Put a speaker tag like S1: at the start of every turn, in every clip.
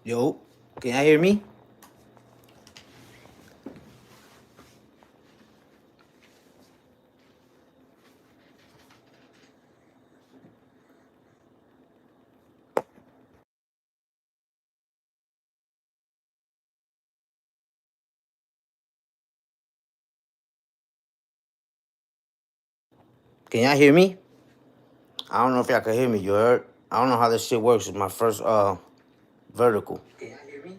S1: Yo, can y'all hear me? Can y'all hear me? I don't know if y'all can hear me. You heard? I don't know how this shit works. It's my first vertical. Can y'all hear me?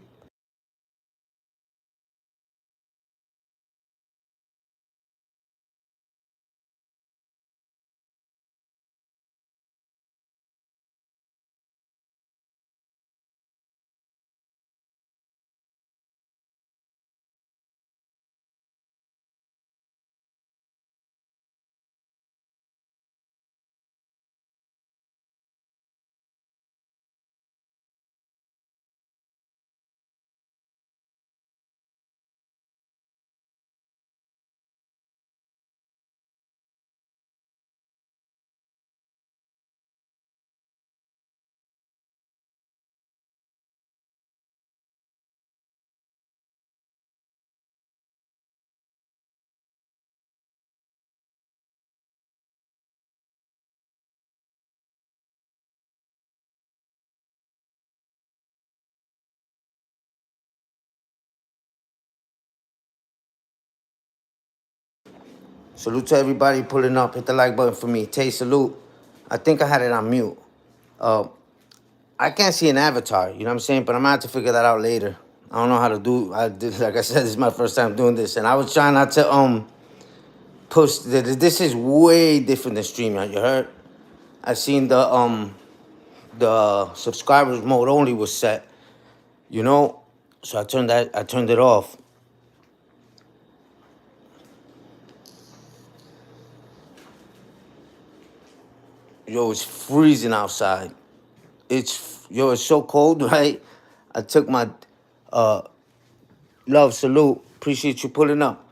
S1: Salute to everybody pulling up. Hit the like button for me. Tay, salute. I think I had it on mute. Uh, I can't see an avatar. You know what I'm saying? But I'm gonna have to figure that out later. I don't know how to do. Like I said, this is my first time doing this, and I was trying not to push. This is way different than StreamYard. You heard? I seen the subscribers mode only was set. You know, so I turned it off. Yo, it's freezing outside. It's so cold, right? I took my uh love salute. Appreciate you pulling up.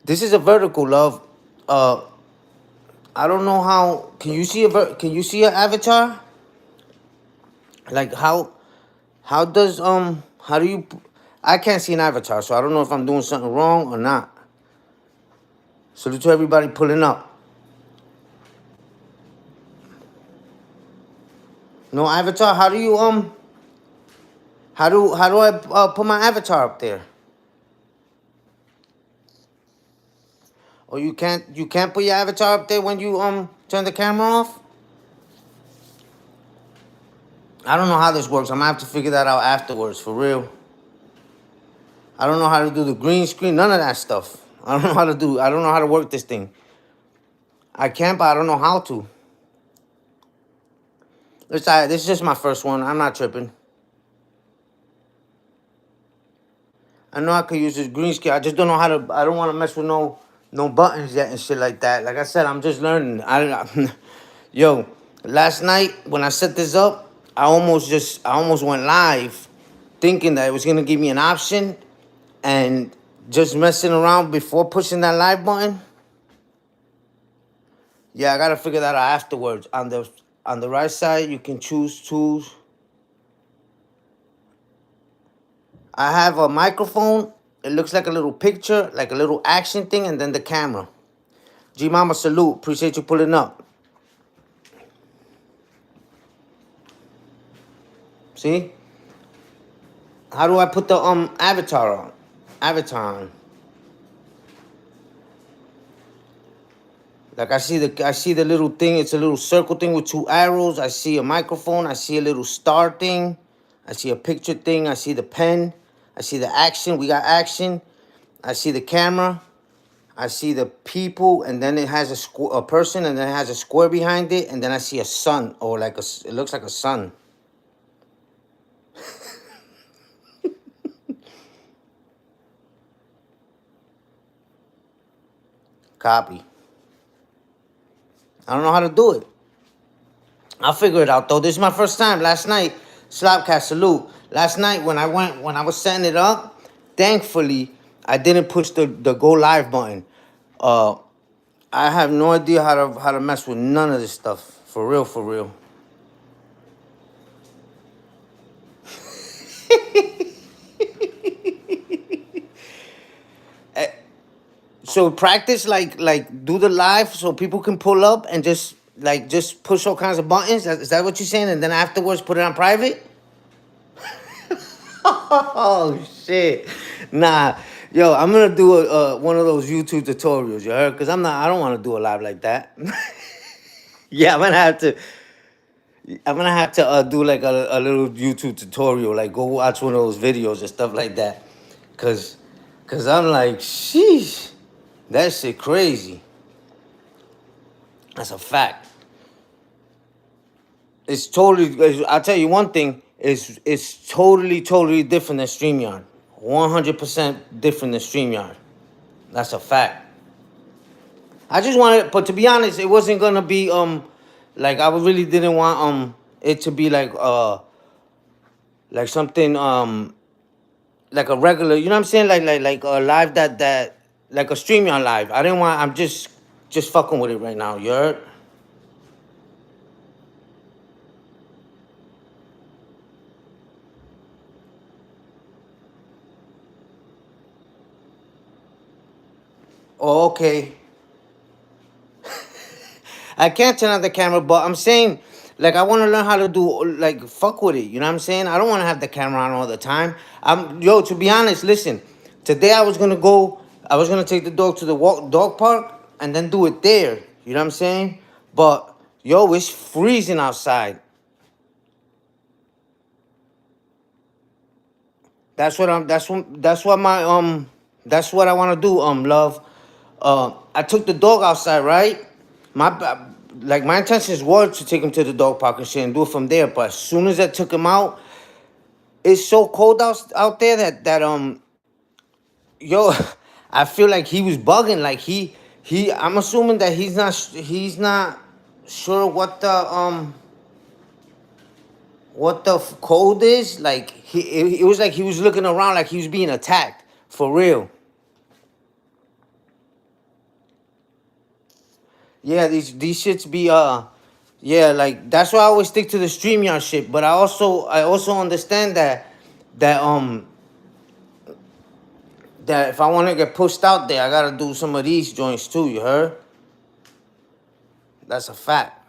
S1: This is a vertical, love. Uh, I don't know how. Can you see Can you see an avatar? Like how does how do you? I can't see an avatar, so I don't know if I'm doing something wrong or not. Salute to everybody pulling up. No avatar. How do you how do I put my avatar up there? Or you can't put your avatar up there when you turn the camera off? I don't know how this works. I'm gonna have to figure that out afterwards, for real. I don't know how to do the green screen, none of that stuff. I don't know how to work this thing. I can, but I don't know how to. This is just my first one. I'm not tripping. I know I could use this green screen. I just don't know how to. I don't want to mess with no buttons yet and shit like that. Like I said, I'm just learning. Yo, last night when I set this up, I almost went live, thinking that it was gonna give me an option, and just messing around before pushing that live button. Yeah, I gotta figure that out afterwards. On the right side, you can choose tools. I have a microphone. It looks like a little picture, like a little action thing, and then the camera. G Mama, salute. Appreciate you pulling up. See? How do I put the avatar on? Avatar on. Like I see the little thing. It's a little circle thing with two arrows. I see a microphone. I see a little star thing. I see a picture thing. I see the pen. I see the action. We got action. I see the camera. I see the people, and then it has a person, and then it has a square behind it, and then I see a sun, or it looks like a sun. Copy. I don't know how to do it. I'll figure it out though. This is my first time. Last night, Slopcast, salute. Last night when I was setting it up, thankfully I didn't push the go live button. Uh, I have no idea how to mess with none of this stuff. For real, for real. So practice like do the live so people can pull up and just push all kinds of buttons. Is that what you're saying? And then afterwards put it on private? Oh shit. Nah. Yo, I'm gonna do one of those YouTube tutorials, you heard? Cause I don't wanna do a live like that. Yeah, I'm gonna have to do like a little YouTube tutorial, like go watch one of those videos and stuff like that. Cause cause I'm like, sheesh, that shit crazy. That's a fact. It's totally. I'll tell you one thing. It's totally different than Streamyard. 100% different than Streamyard. That's a fact. I just wanted, but to be honest, it wasn't gonna be like I really didn't want it to be like something like a regular. You know what I'm saying? Like a live that like a Streamyard live. I didn't want. I'm just fucking with it right now. You heard? Oh, okay. I can't turn on the camera, but I'm saying, like, I want to learn how to do, like, fuck with it. You know what I'm saying? I don't want to have the camera on all the time. Yo, to be honest, listen. Today I was gonna take the dog to the dog park and then do it there. You know what I'm saying? But yo, it's freezing outside. That's what I want to do, love. I took the dog outside, right? My intentions were to take him to the dog park and shit and do it from there. But as soon as I took him out, it's so cold out there that yo, I feel like he was bugging. Like I'm assuming that he's not sure what the code is. Like it was like he was looking around like he was being attacked for real. Yeah, these shits be yeah, like that's why I always stick to the StreamYard shit. But I also understand that if I want to get pushed out there, I gotta do some of these joints too. You heard? That's a fact.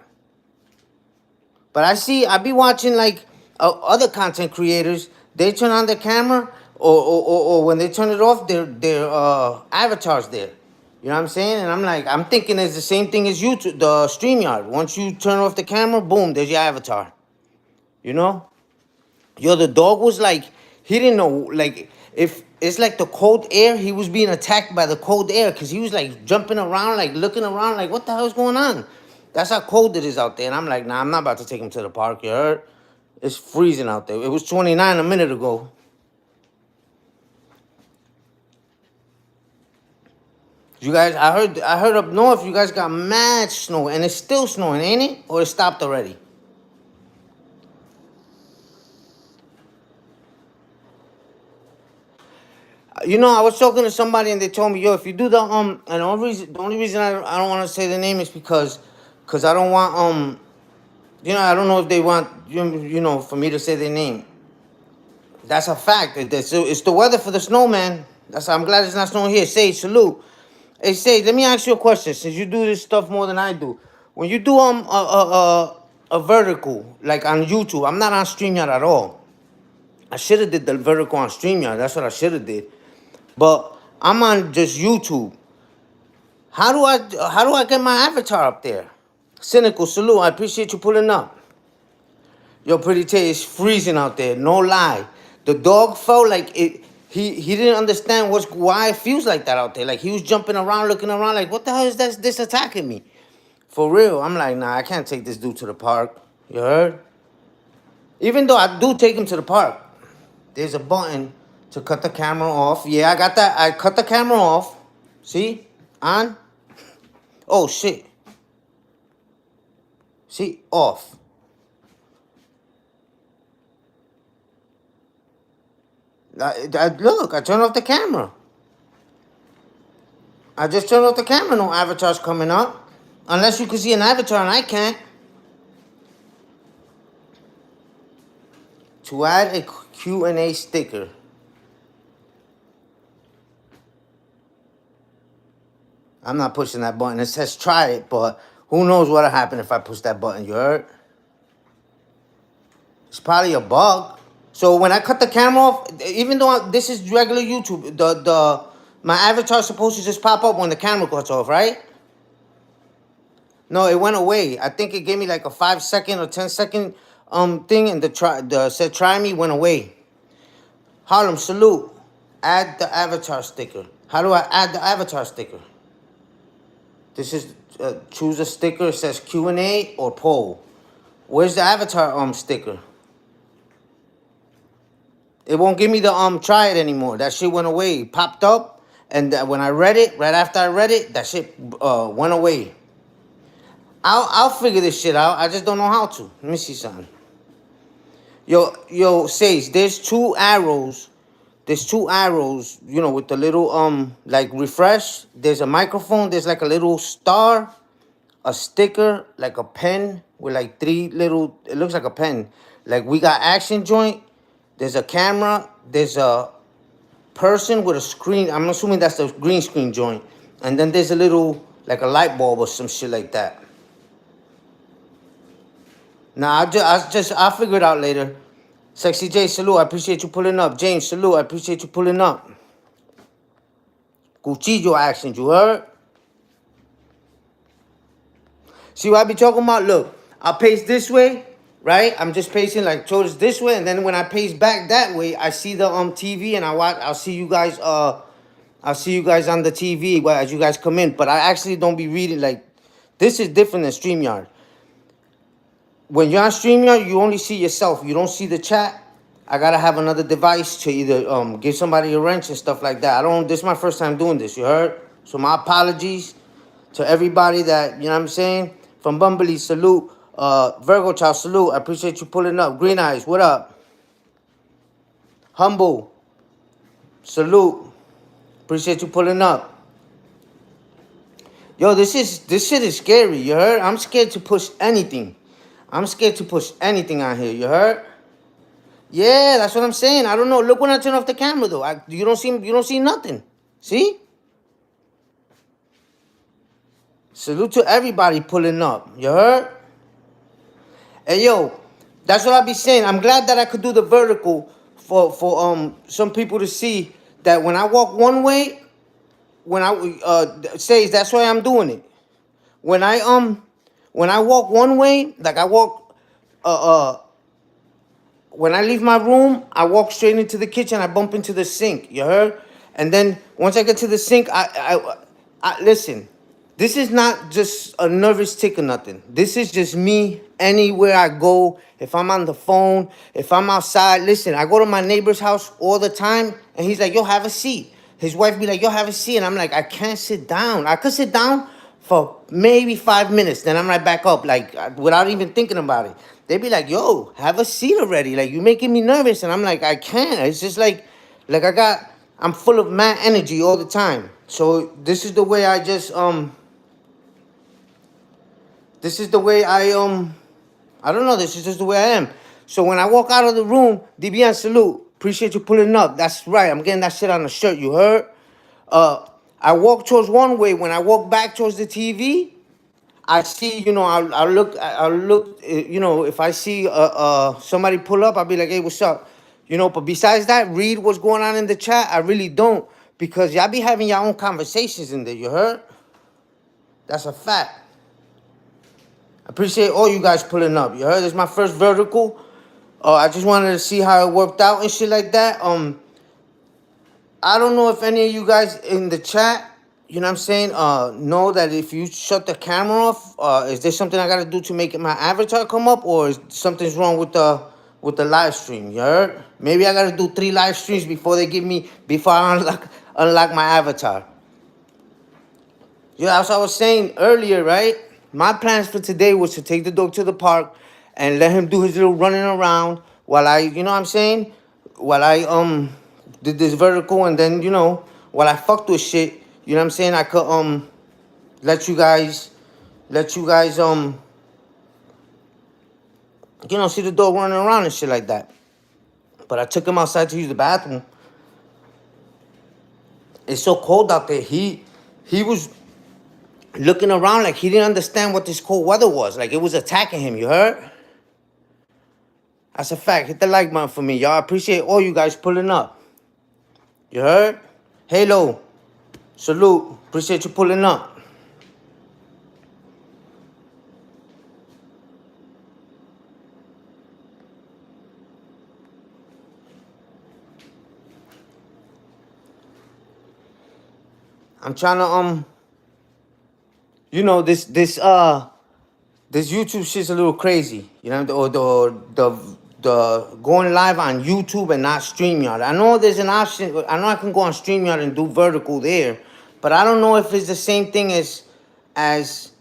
S1: But I be watching like other content creators. They turn on the camera, or when they turn it off, their avatars there. You know what I'm saying? And I'm thinking it's the same thing as YouTube, the StreamYard. Once you turn off the camera, boom, there's your avatar. You know? Yo, the dog was like, he didn't know, like, if it's like the cold air, he was being attacked by the cold air because he was like jumping around, like looking around, like, what the hell is going on? That's how cold it is out there. And I'm like, nah, I'm not about to take him to the park, you heard? It's freezing out there. It was 29 a minute ago. You guys, I heard up north, you guys got mad snow, and it's still snowing, ain't it? Or it stopped already? You know, I was talking to somebody and they told me, yo, if you do and the only reason I don't want to say the name is because I don't want I don't know if they want for me to say their name. That's a fact. It's the weather for the snowman. I'm glad it's not snowing here. Sage, salute. Hey, Sage, let me ask you a question. Since you do this stuff more than I do, when you do a vertical like on YouTube, I'm not on StreamYard at all. I should have did the vertical on StreamYard. That's what I should have did. But I'm on just YouTube. How do I get my avatar up there? Cynical, salute. I appreciate you pulling up. Yo, Pretty Tay, it's freezing out there. No lie. The dog felt like it. He didn't understand why it feels like that out there. Like he was jumping around, looking around, like what the hell is this attacking me? For real. I'm like, nah, I can't take this dude to the park. You heard? Even though I do take him to the park, there's a button to cut the camera off. Yeah, I got that. I cut the camera off. See? On. Oh shit. See? Off. Look, I turned off the camera. I just turned off the camera. No avatars coming up. Unless you can see an avatar and I can't. To add a Q&A sticker. I'm not pushing that button. It says try it, but who knows what'll happen if I push that button, you heard? It's probably a bug. So when I cut the camera off, even though this is regular YouTube, my avatar's supposed to just pop up when the camera cuts off, right? No, it went away. I think it gave me like a 5-second or 10-second thing, and the said try me went away. Harlem, salute. Add the avatar sticker. How do I add the avatar sticker? This is choose a sticker. It says Q&A or poll. Where's the avatar sticker? It won't give me the try it anymore. That shit went away. It popped up, and when I read it, right after I read it, that shit went away. I'll figure this shit out. I just don't know how to. Let me see something. Yo, Sage, there's two arrows. There's two arrows, you know, with the little like refresh. There's a microphone. There's like a little star, a sticker, like a pen with like 3 little. It looks like a pen. Like we got action joint. There's a camera. There's a person with a screen. I'm assuming that's the green screen joint. And then there's a little like a light bulb or some shit like that. Nah, I'll figure it out later. Sexy J, salute. I appreciate you pulling up. James, salute. I appreciate you pulling up. Cuchillo action, you heard? See what I be talking about? Look, I'll pace this way, right? I'm just pacing like towards this way, and then when I pace back that way, I see the TV, and I'll see you guys. I'll see you guys on the TV as you guys come in. But I actually don't be reading like. This is different than StreamYard. When you're on StreamYard, you only see yourself. You don't see the chat. I gotta have another device to either give somebody a wrench and stuff like that. This is my first time doing this, you heard? So my apologies to everybody that, you know what I'm saying? From Bumblebee, salute. Virgo Child, salute. I appreciate you pulling up. Green Eyes, what up? Humble, salute. Appreciate you pulling up. Yo, this shit is scary, you heard? I'm scared to push anything. I'm scared to push anything out here, you heard? Yeah, that's what I'm saying. I don't know. Look when I turn off the camera though. You don't see nothing. See? Salute to everybody pulling up. You heard? Hey yo, that's what I be saying. I'm glad that I could do the vertical for some people to see that when I walk one way, when I says that's why I'm doing it. When I walk one way, like I walk when I leave my room, I walk straight into the kitchen. I bump into the sink. You heard? And then once I get to the sink, I listen. This is not just a nervous tick or nothing. This is just me anywhere I go. If I'm on the phone, if I'm outside, listen. I go to my neighbor's house all the time, and he's like, "Yo, have a seat." His wife be like, "Yo, have a seat," and I'm like, "I can't sit down. I could sit down for maybe 5 minutes, then I'm right back up, like without even thinking about it." They be like, "Yo, have a seat already. Like, you making me nervous." And I'm like, "I can't." It's just like I'm full of mad energy all the time. So this is the way I just, this is the way I don't know. This is just the way I am. So when I walk out of the room, DBN salute. Appreciate you pulling up. That's right. I'm getting that shit on the shirt. You heard? I walk towards one way. When I walk back towards the TV, I see, you know, I'll look, you know, if I see somebody pull up, I'll be like, "Hey, what's up?" You know, but besides that, read what's going on in the chat. I really don't, because y'all be having your own conversations in there, you heard? That's a fact. I appreciate all you guys pulling up, you heard? This is my first vertical. I just wanted to see how it worked out and shit like that. I don't know if any of you guys in the chat, you know what I'm saying, know that if you shut the camera off, is there something I gotta do to make my avatar come up, or is something's wrong with the live stream, you heard? Maybe I gotta do 3 live streams before I unlock my avatar. Yeah, as I was saying earlier, right? My plans for today was to take the dog to the park and let him do his little running around while I, you know what I'm saying? While I did this vertical, and then, you know, while I fucked with shit, you know what I'm saying? I could let you guys you know, see the dog running around and shit like that. But I took him outside to use the bathroom. It's so cold out there. He was looking around like he didn't understand what this cold weather was. Like it was attacking him, you heard? That's a fact. Hit the like button for me, y'all. I appreciate all you guys pulling up. You heard? Halo, salute. Appreciate you pulling up. I'm trying to you know, this YouTube shit's a little crazy. You know, the going live on YouTube and not StreamYard. I know there's an option. I know I can go on StreamYard and do vertical there, but I don't know if it's the same thing as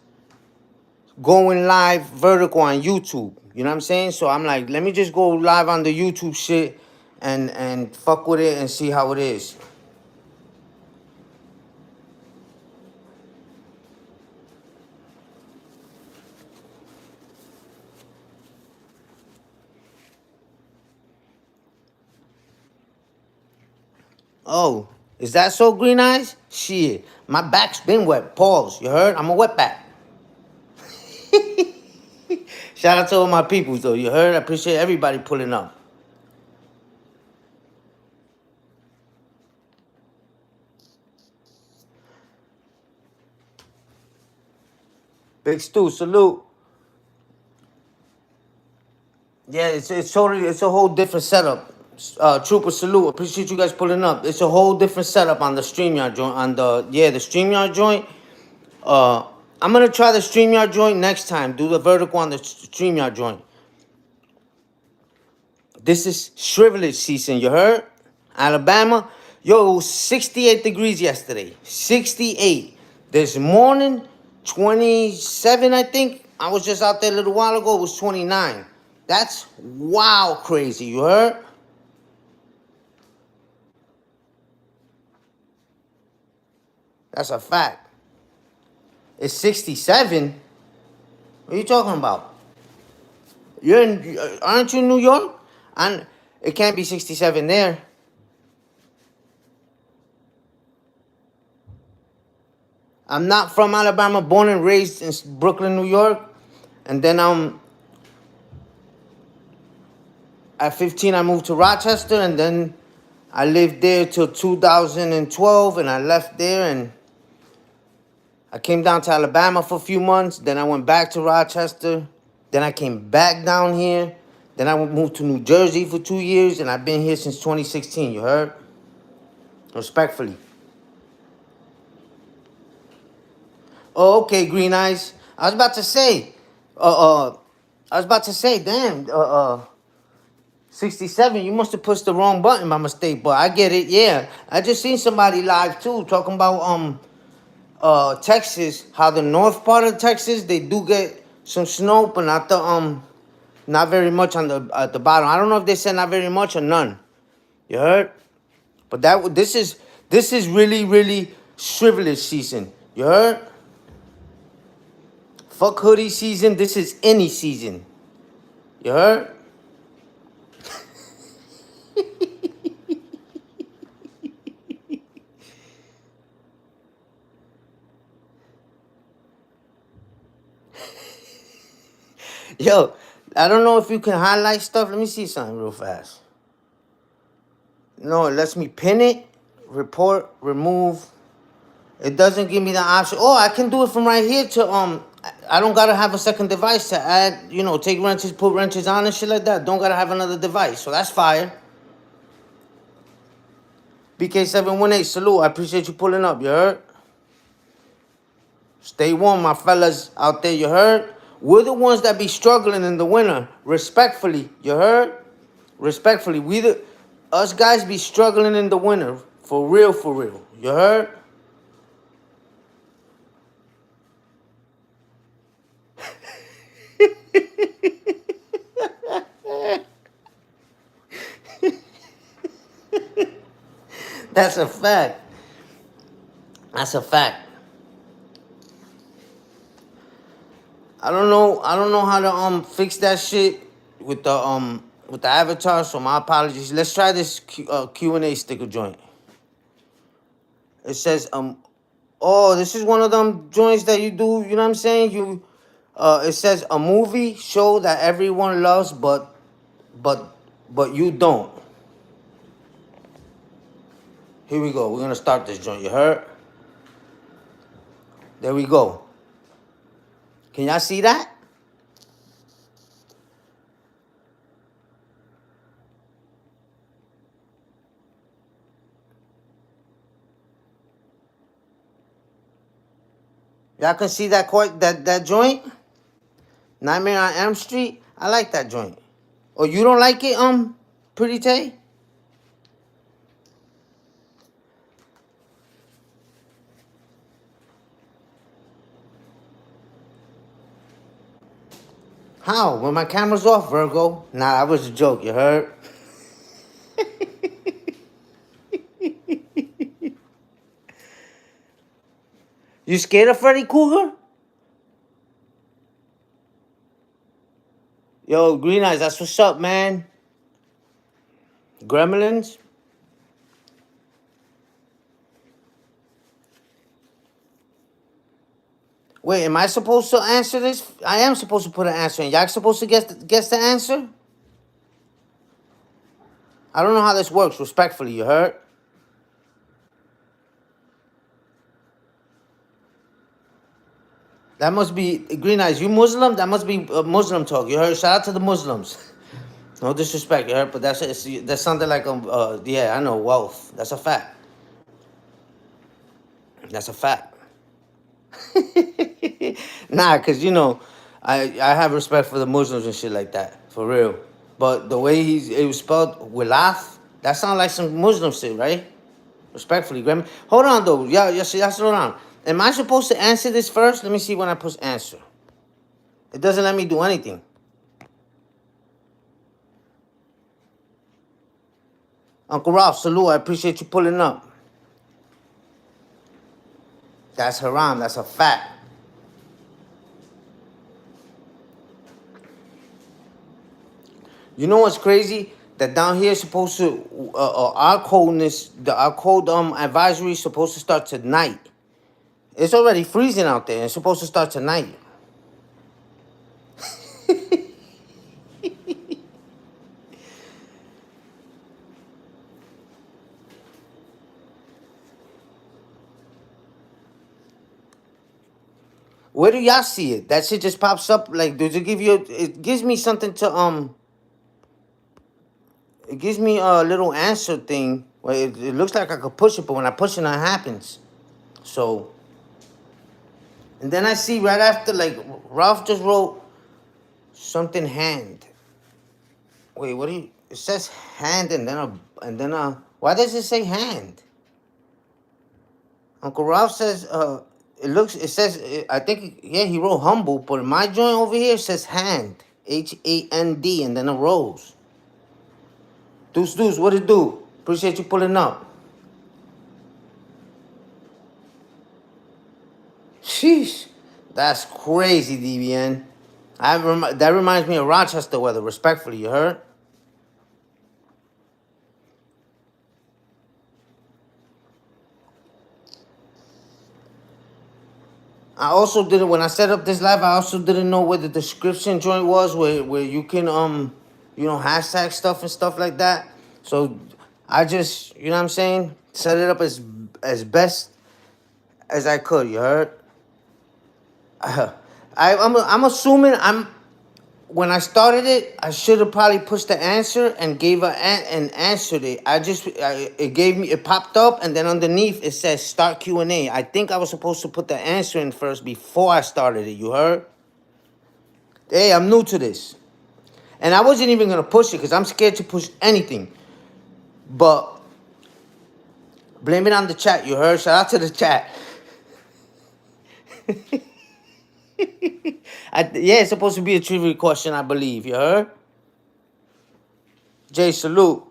S1: going live vertical on YouTube. You know what I'm saying? So I'm like, let me just go live on the YouTube shit and fuck with it and see how it is. Oh, is that so, Green Eyes? Shit, my back's been wet. Pause. You heard? I'm a wet back. Shout out to all my people, though. You heard? I appreciate everybody pulling up. Big Stu, salute. Yeah, it's a whole different setup. Trooper, salute. Appreciate you guys pulling up. It's a whole different setup on the StreamYard joint. The StreamYard joint. I'm gonna try the StreamYard joint next time. Do the vertical on the StreamYard joint. This is shrivelage season, you heard? Alabama. Yo, it was 68 degrees yesterday. 68. This morning, 27, I think. I was just out there a little while ago. It was 29. That's wow crazy, you heard? That's a fact. It's 67? What are you talking about? Aren't you in New York? And it can't be 67 there. I'm not from Alabama, born and raised in Brooklyn, New York. And then at 15, I moved to Rochester, and then I lived there till 2012, and I left there, and I came down to Alabama for a few months. Then I went back to Rochester. Then I came back down here. Then I moved to New Jersey for 2 years, and I've been here since 2016, you heard? Respectfully. Oh, okay, Green Eyes. I was about to say, damn, 67, you must have pushed the wrong button by mistake, but I get it, yeah. I just seen somebody live too, talking about Texas, how the north part of Texas, they do get some snow, but not very much at the bottom. I don't know if they said not very much or none. You heard? But this is really, really shrivelage season. You heard? Fuck hoodie season. This is any season. You heard? Yo, I don't know if you can highlight stuff. Let me see something real fast. No, it lets me pin it, report, remove. It doesn't give me the option. Oh, I can do it from right here to I don't gotta have a second device to add, take wrenches, put wrenches on and shit like that. Don't gotta have another device. So that's fire. BK718, salute. I appreciate you pulling up, you heard? Stay warm, my fellas out there, you heard? We're the ones that be struggling in the winter. Respectfully, you heard? Respectfully, us guys be struggling in the winter. For real, you heard? That's a fact. That's a fact. I don't know how to fix that shit with the avatar, so my apologies. Let's try this Q&A sticker joint. It says Oh, this is one of them joints that you do. You know what I'm saying? It says a movie show that everyone loves, but, but you don't. Here we go. We're gonna start this joint. You heard? There we go. Can y'all see that? Y'all can see that joint? Nightmare on Elm Street. I like that joint. Oh, you don't like it, Pretty Tay? How? When my camera's off, Virgo? Nah, that was a joke. You heard? You scared of Freddy Krueger? Yo, Green Eyes, that's what's up, man. Gremlins? Wait, am I supposed to answer this? I am supposed to put an answer in. Y'all supposed to guess the answer? I don't know how this works, respectfully, you heard? That must be, Green Eyes, you Muslim? That must be Muslim talk, you heard? Shout out to the Muslims. No disrespect, you heard? But that's something like, yeah, I know, wealth. That's a fact. That's a fact. Nah, because, you know, I have respect for the Muslims and shit like that, for real. But the way it was spelled, Wilath, that sounds like some Muslim shit, right? Respectfully, Grammy. Hold on, though. Yeah, slow down. Am I supposed to answer this first? Let me see when I push answer. It doesn't let me do anything. Uncle Ralph, salute. I appreciate you pulling up. That's haram. That's a fact. You know what's crazy? That down here is supposed to our code advisory is supposed to start tonight. It's already freezing out there. It's supposed to start tonight. Where do y'all see it? That shit just pops up. Like, does it give you? It gives me something to It gives me a little answer thing. Where it looks like I could push it, but when I push it, nothing happens. So, and then I see right after, like, Ralph just wrote something hand. Wait, what do you? It says hand and then a. Why does it say hand? Uncle Ralph says it says I think yeah he wrote humble, but in my joint over here says hand, HAND, and then a rose. Deuce, what it do? Appreciate you pulling up. Sheesh, that's crazy, DBN. That reminds me of Rochester weather. Respectfully, you heard? I also didn't when I set up this live. I also didn't know where the description joint was, where you can hashtag stuff and stuff like that. So I just you know what I'm saying, set it up as best as I could. You heard? I'm assuming when I started it, I should have probably pushed the answer and and answered it. It popped up, and then underneath it says start Q&A. I think I was supposed to put the answer in first before I started it. You heard? Hey, I'm new to this, and I wasn't even gonna push it because I'm scared to push anything. But blame it on the chat. You heard? Shout out to the chat. Yeah, it's supposed to be a trivia question, I believe. You heard? Jay, salute.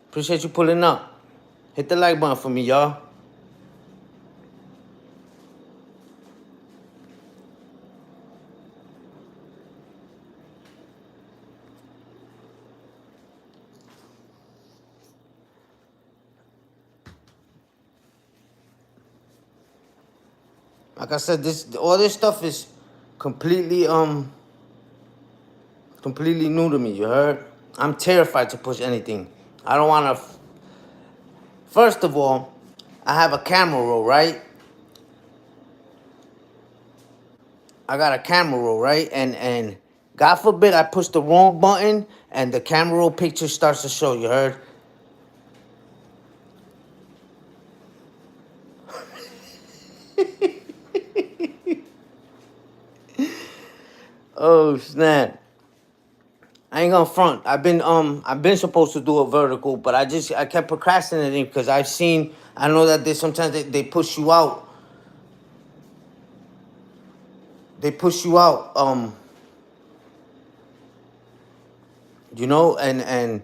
S1: Appreciate you pulling up. Hit the like button for me, y'all. Like I said, all this stuff is completely completely new to me. You heard? I'm terrified to push anything. I don't want to. First of all, I have a camera roll, right? I got a camera roll, right? And God forbid I push the wrong button and the camera roll picture starts to show. You heard? Oh snap! I ain't gonna front. I've been supposed to do a vertical, but I kept procrastinating because I know that sometimes they push you out. They push you out. And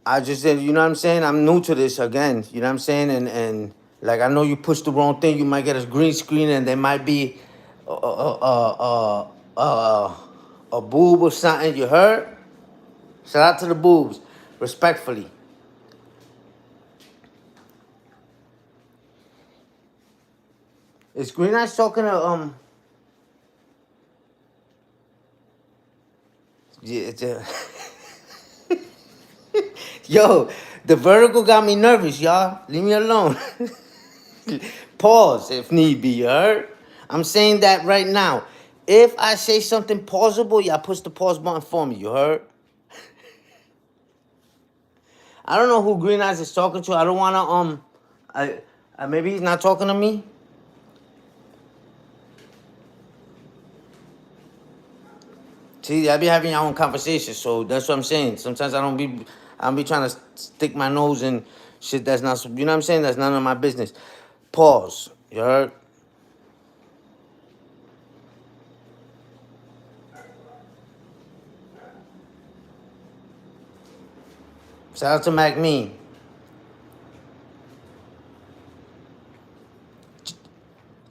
S1: I just said, you know what I'm saying? I'm new to this again. You know what I'm saying? And like I know you pushed the wrong thing. You might get a green screen, and there might be a boob or something. You heard? Shout out to the boobs, respectfully. Is Green Eyes talking to Yeah, yo, the vertical got me nervous, y'all. Leave me alone. Pause if need be, you heard? I'm saying that right now. If I say something pausable, y'all push the pause button for me, you heard? I don't know who Green Eyes is talking to. I don't wanna maybe he's not talking to me. See, I be having your own conversations, so that's what I'm saying. Sometimes I don't be trying to stick my nose in shit that's not, you know what I'm saying? That's none of my business. Pause. You heard? Shout out to Mac Mean.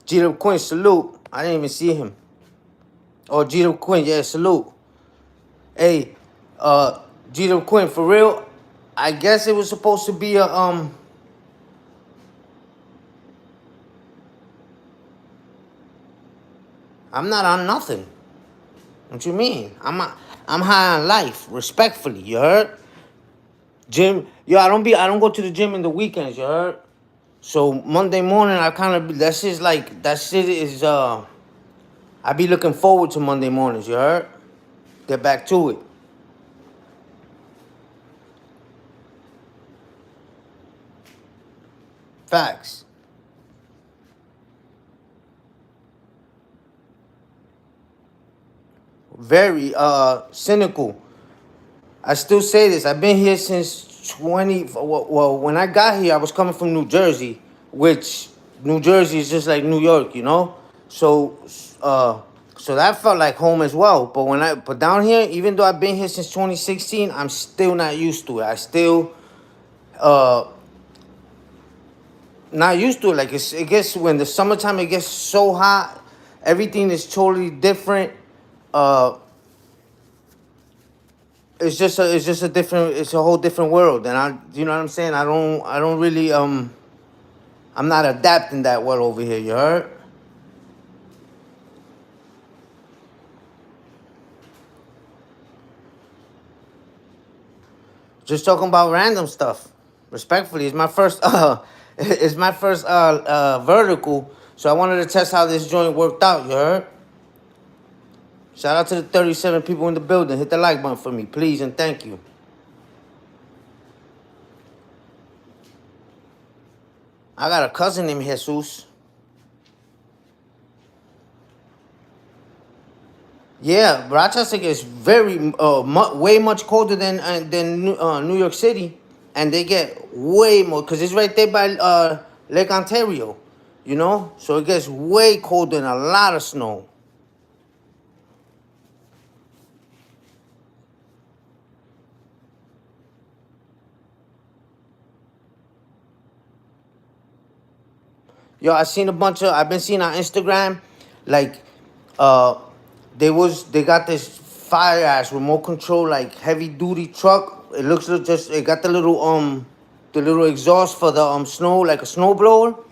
S1: Jeter Quinn, salute. I didn't even see him. Oh, Jeter Quinn, yeah, salute. Hey, Jeter Quinn, for real, I guess it was supposed to be I'm not on nothing. What you mean? I'm high on life, respectfully, you heard? Gym, yo, I don't go to the gym in the weekends, you heard? So Monday morning I that shit is I be looking forward to Monday mornings, you heard? Get back to it. Facts. Very cynical. I still say this. I've been here since 20. Well, when I got here, I was coming from New Jersey, which New Jersey is just like New York, you know. So, so that felt like home as well. But down here, even though I've been here since 2016, I'm still not used to it. I still, uh, not used to it. Like it gets when the summertime, it gets so hot. Everything is totally different. Uh, it's just a different, it's a whole different world, and you know what I'm saying. I don't really I'm not adapting that well over here. You heard? Just talking about random stuff. Respectfully, it's my first it's my first vertical, so I wanted to test how this joint worked out. You heard? Shout out to the 37 people in the building. Hit the like button for me, please, and thank you. I got a cousin named Jesus. Yeah, Rochester is very way much colder than New York City, and they get way more because it's right there by Lake Ontario, you know. So it gets way colder and a lot of snow. Yo, I've been seeing on Instagram, like, uh, they got this fire ass remote control, like heavy duty truck. It got the little exhaust for the snow, like a snowblower.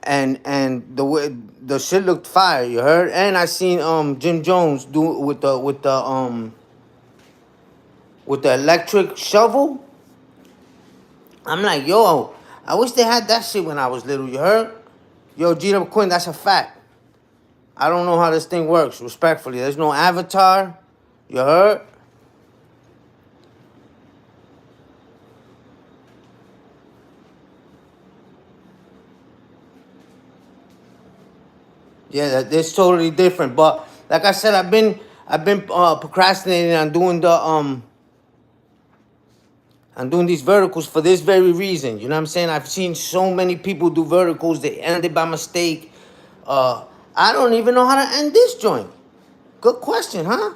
S1: and the way the shit looked fire. You heard? And I seen Jim Jones do it with the electric shovel. I'm like, yo, I wish they had that shit when I was little. You heard? Yo, G Dub Quinn, that's a fact. I don't know how this thing works. Respectfully, there's no avatar. You heard? Yeah, that's totally different. But like I said, I've been procrastinating on doing these verticals for this very reason. You know what I'm saying? I've seen so many people do verticals. They ended by mistake. I don't even know how to end this joint. Good question, huh?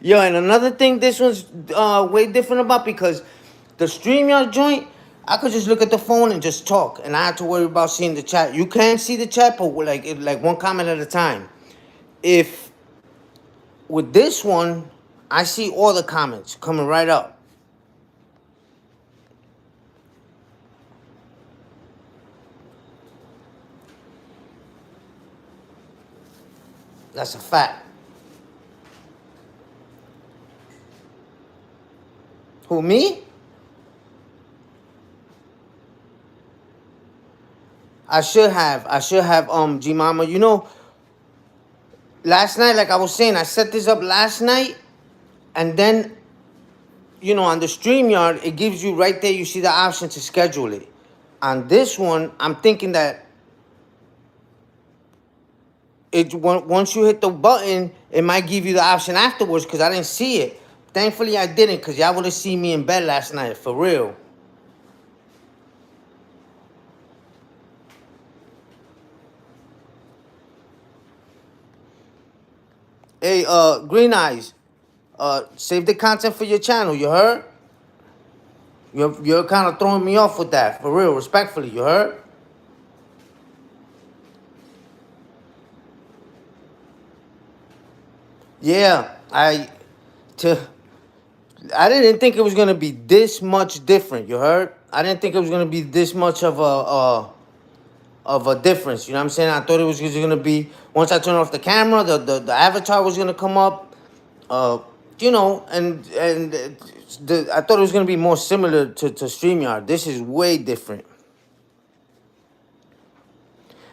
S1: Yo, and another thing this one's way different about, because the StreamYard joint, I could just look at the phone and just talk, and I have to worry about seeing the chat. You can see the chat, but like one comment at a time. If with this one, I see all the comments coming right up. That's a fact. Who, me? I should have G Mama. You know, last night, like I was saying, I set this up last night, and then on the StreamYard, it gives you right there, you see the option to schedule it. On this one, I'm thinking that once you hit the button, it might give you the option afterwards, because I didn't see it. Thankfully, I didn't, because y'all would have seen me in bed last night, for real. Hey, Green Eyes, save the content for your channel, you heard? You're kind of throwing me off with that, for real, respectfully, you heard? Yeah, to I didn't think it was gonna be this much different. You heard? I didn't think it was gonna be this much of a difference. You know what I'm saying? I thought it was just gonna be, once I turn off the camera, the avatar was gonna come up. Uh, and I thought it was gonna be more similar to StreamYard. This is way different.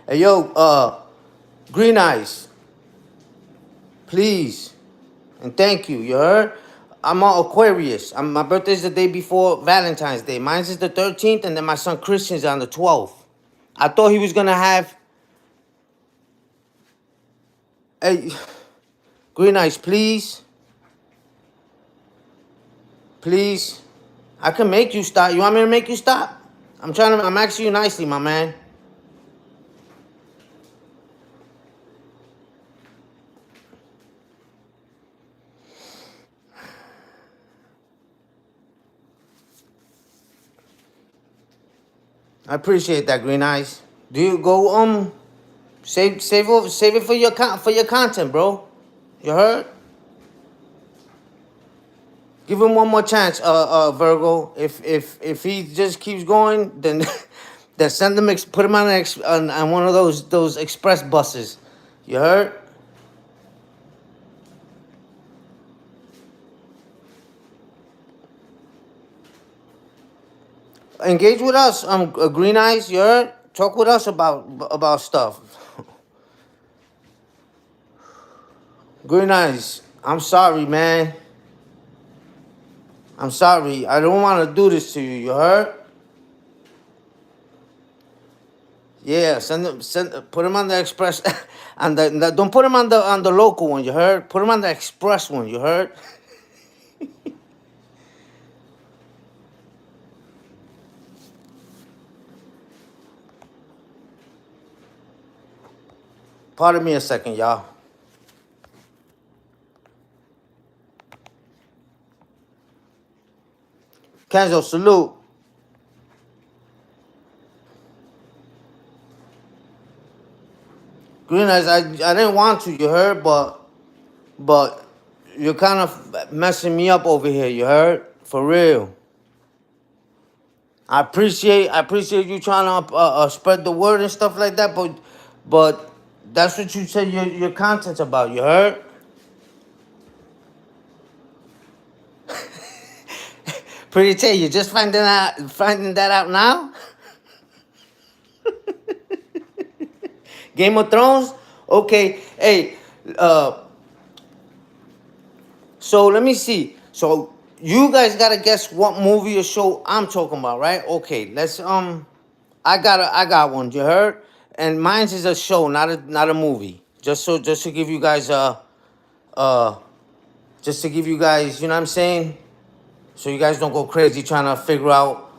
S1: Hey yo, Green Eyes, please. And thank you. You heard? I'm on Aquarius. My birthday's the day before Valentine's Day. Mine's is the 13th, and then my son Christian's on the 12th. I thought he was gonna have. Hey, Green Eyes, please, please. I can make you stop. You want me to make you stop? I'm asking you nicely, my man. I appreciate that, Green Eyes. Do you go save it for your content, bro? You heard? Give him one more chance, Virgo. If he just keeps going, then then send him put him on one of those express buses. You heard? Engage with us, Green Eyes. You heard? Talk with us about stuff. Green Eyes, I'm sorry, man. I'm sorry. I don't want to do this to you. You heard? Yeah, put him on the express, and don't put him on the local one. You heard? Put him on the express one. You heard? Pardon me a second, y'all. Kenzo, salute. Green Eyes, I didn't want to, you heard, but you're kind of messing me up over here, you heard? For real. I appreciate you trying to spread the word and stuff like that, but that's what you said your content's about, you heard? Pretty Tay, you just finding that out now? Game of Thrones? Okay, hey, uh, so let me see. So you guys gotta guess what movie or show I'm talking about, right? Okay, let's I got one. You heard? And mine's is a show, not a movie. Just to give you guys uh just to give you guys, you know what I'm saying? So you guys don't go crazy trying to figure out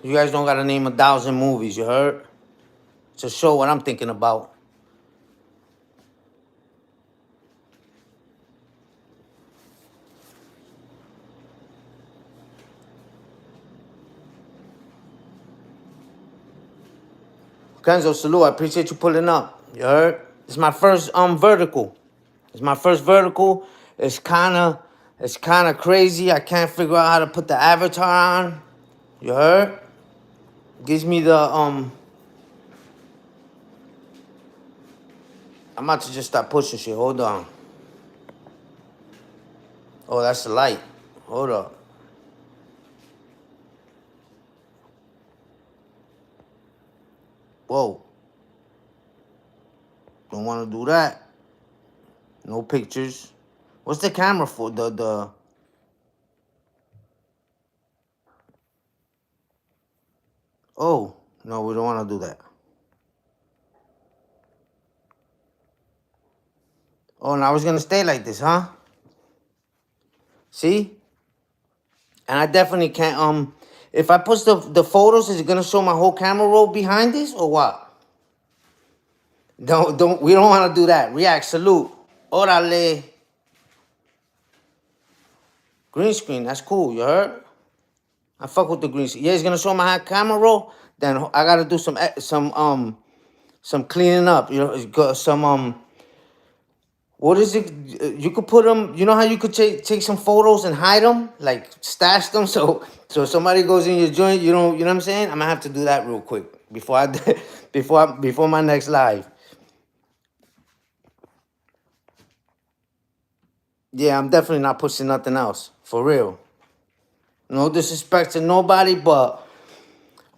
S1: you guys don't gotta name 1,000 movies. You heard? To show what I'm thinking about. Kenzo, salute. I appreciate you pulling up. You heard? It's my first vertical. It's my first vertical. It's kinda crazy. I can't figure out how to put the avatar on. You heard? Gives me the I'm about to just start pushing shit. Hold on. Oh, that's the light. Hold up. Whoa. Don't want to do that. No pictures. What's the camera for? The Oh, no, we don't want to do that. Oh, now it's gonna stay like this, huh? See? And I definitely can't if I push the photos, is it gonna show my whole camera roll behind this or what? Don't we don't wanna do that. React, salute. Orale. Green screen, that's cool, you heard? I fuck with the green screen. Yeah, it's gonna show my camera roll. Then I gotta do some cleaning up, you know, some what is it? You could put them. You know how you could take some photos and hide them, like stash them. So if somebody goes in your joint, you know what I'm saying. I'm gonna have to do that real quick before I before my next live. Yeah, I'm definitely not pushing nothing else for real. No disrespect to nobody, but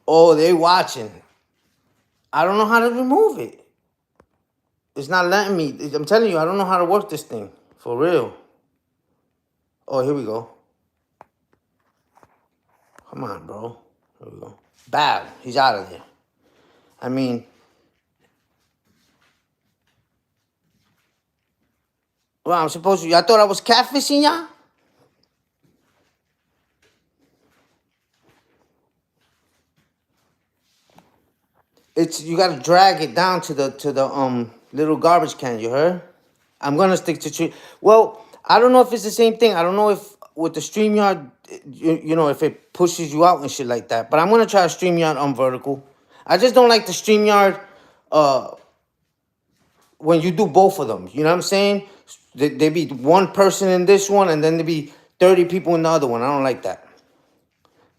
S1: oh, they watching. I don't know how to remove it. It's not letting me. I'm telling you, I don't know how to work this thing for real. Oh, here we go. Come on, bro. Here we go. Bad. He's out of there. I mean, well, I'm supposed to. I thought I was catfishing y'all. It's you gotta drag it down to the little garbage can. You heard? I'm gonna stick to tree. Well, I don't know if it's the same thing. I don't know if with the StreamYard, you know, if it pushes you out and shit like that. But I'm gonna try StreamYard on vertical. I just don't like the StreamYard when you do both of them. You know what I'm saying? They be one person in this one, and then there be 30 people in the other one. I don't like that.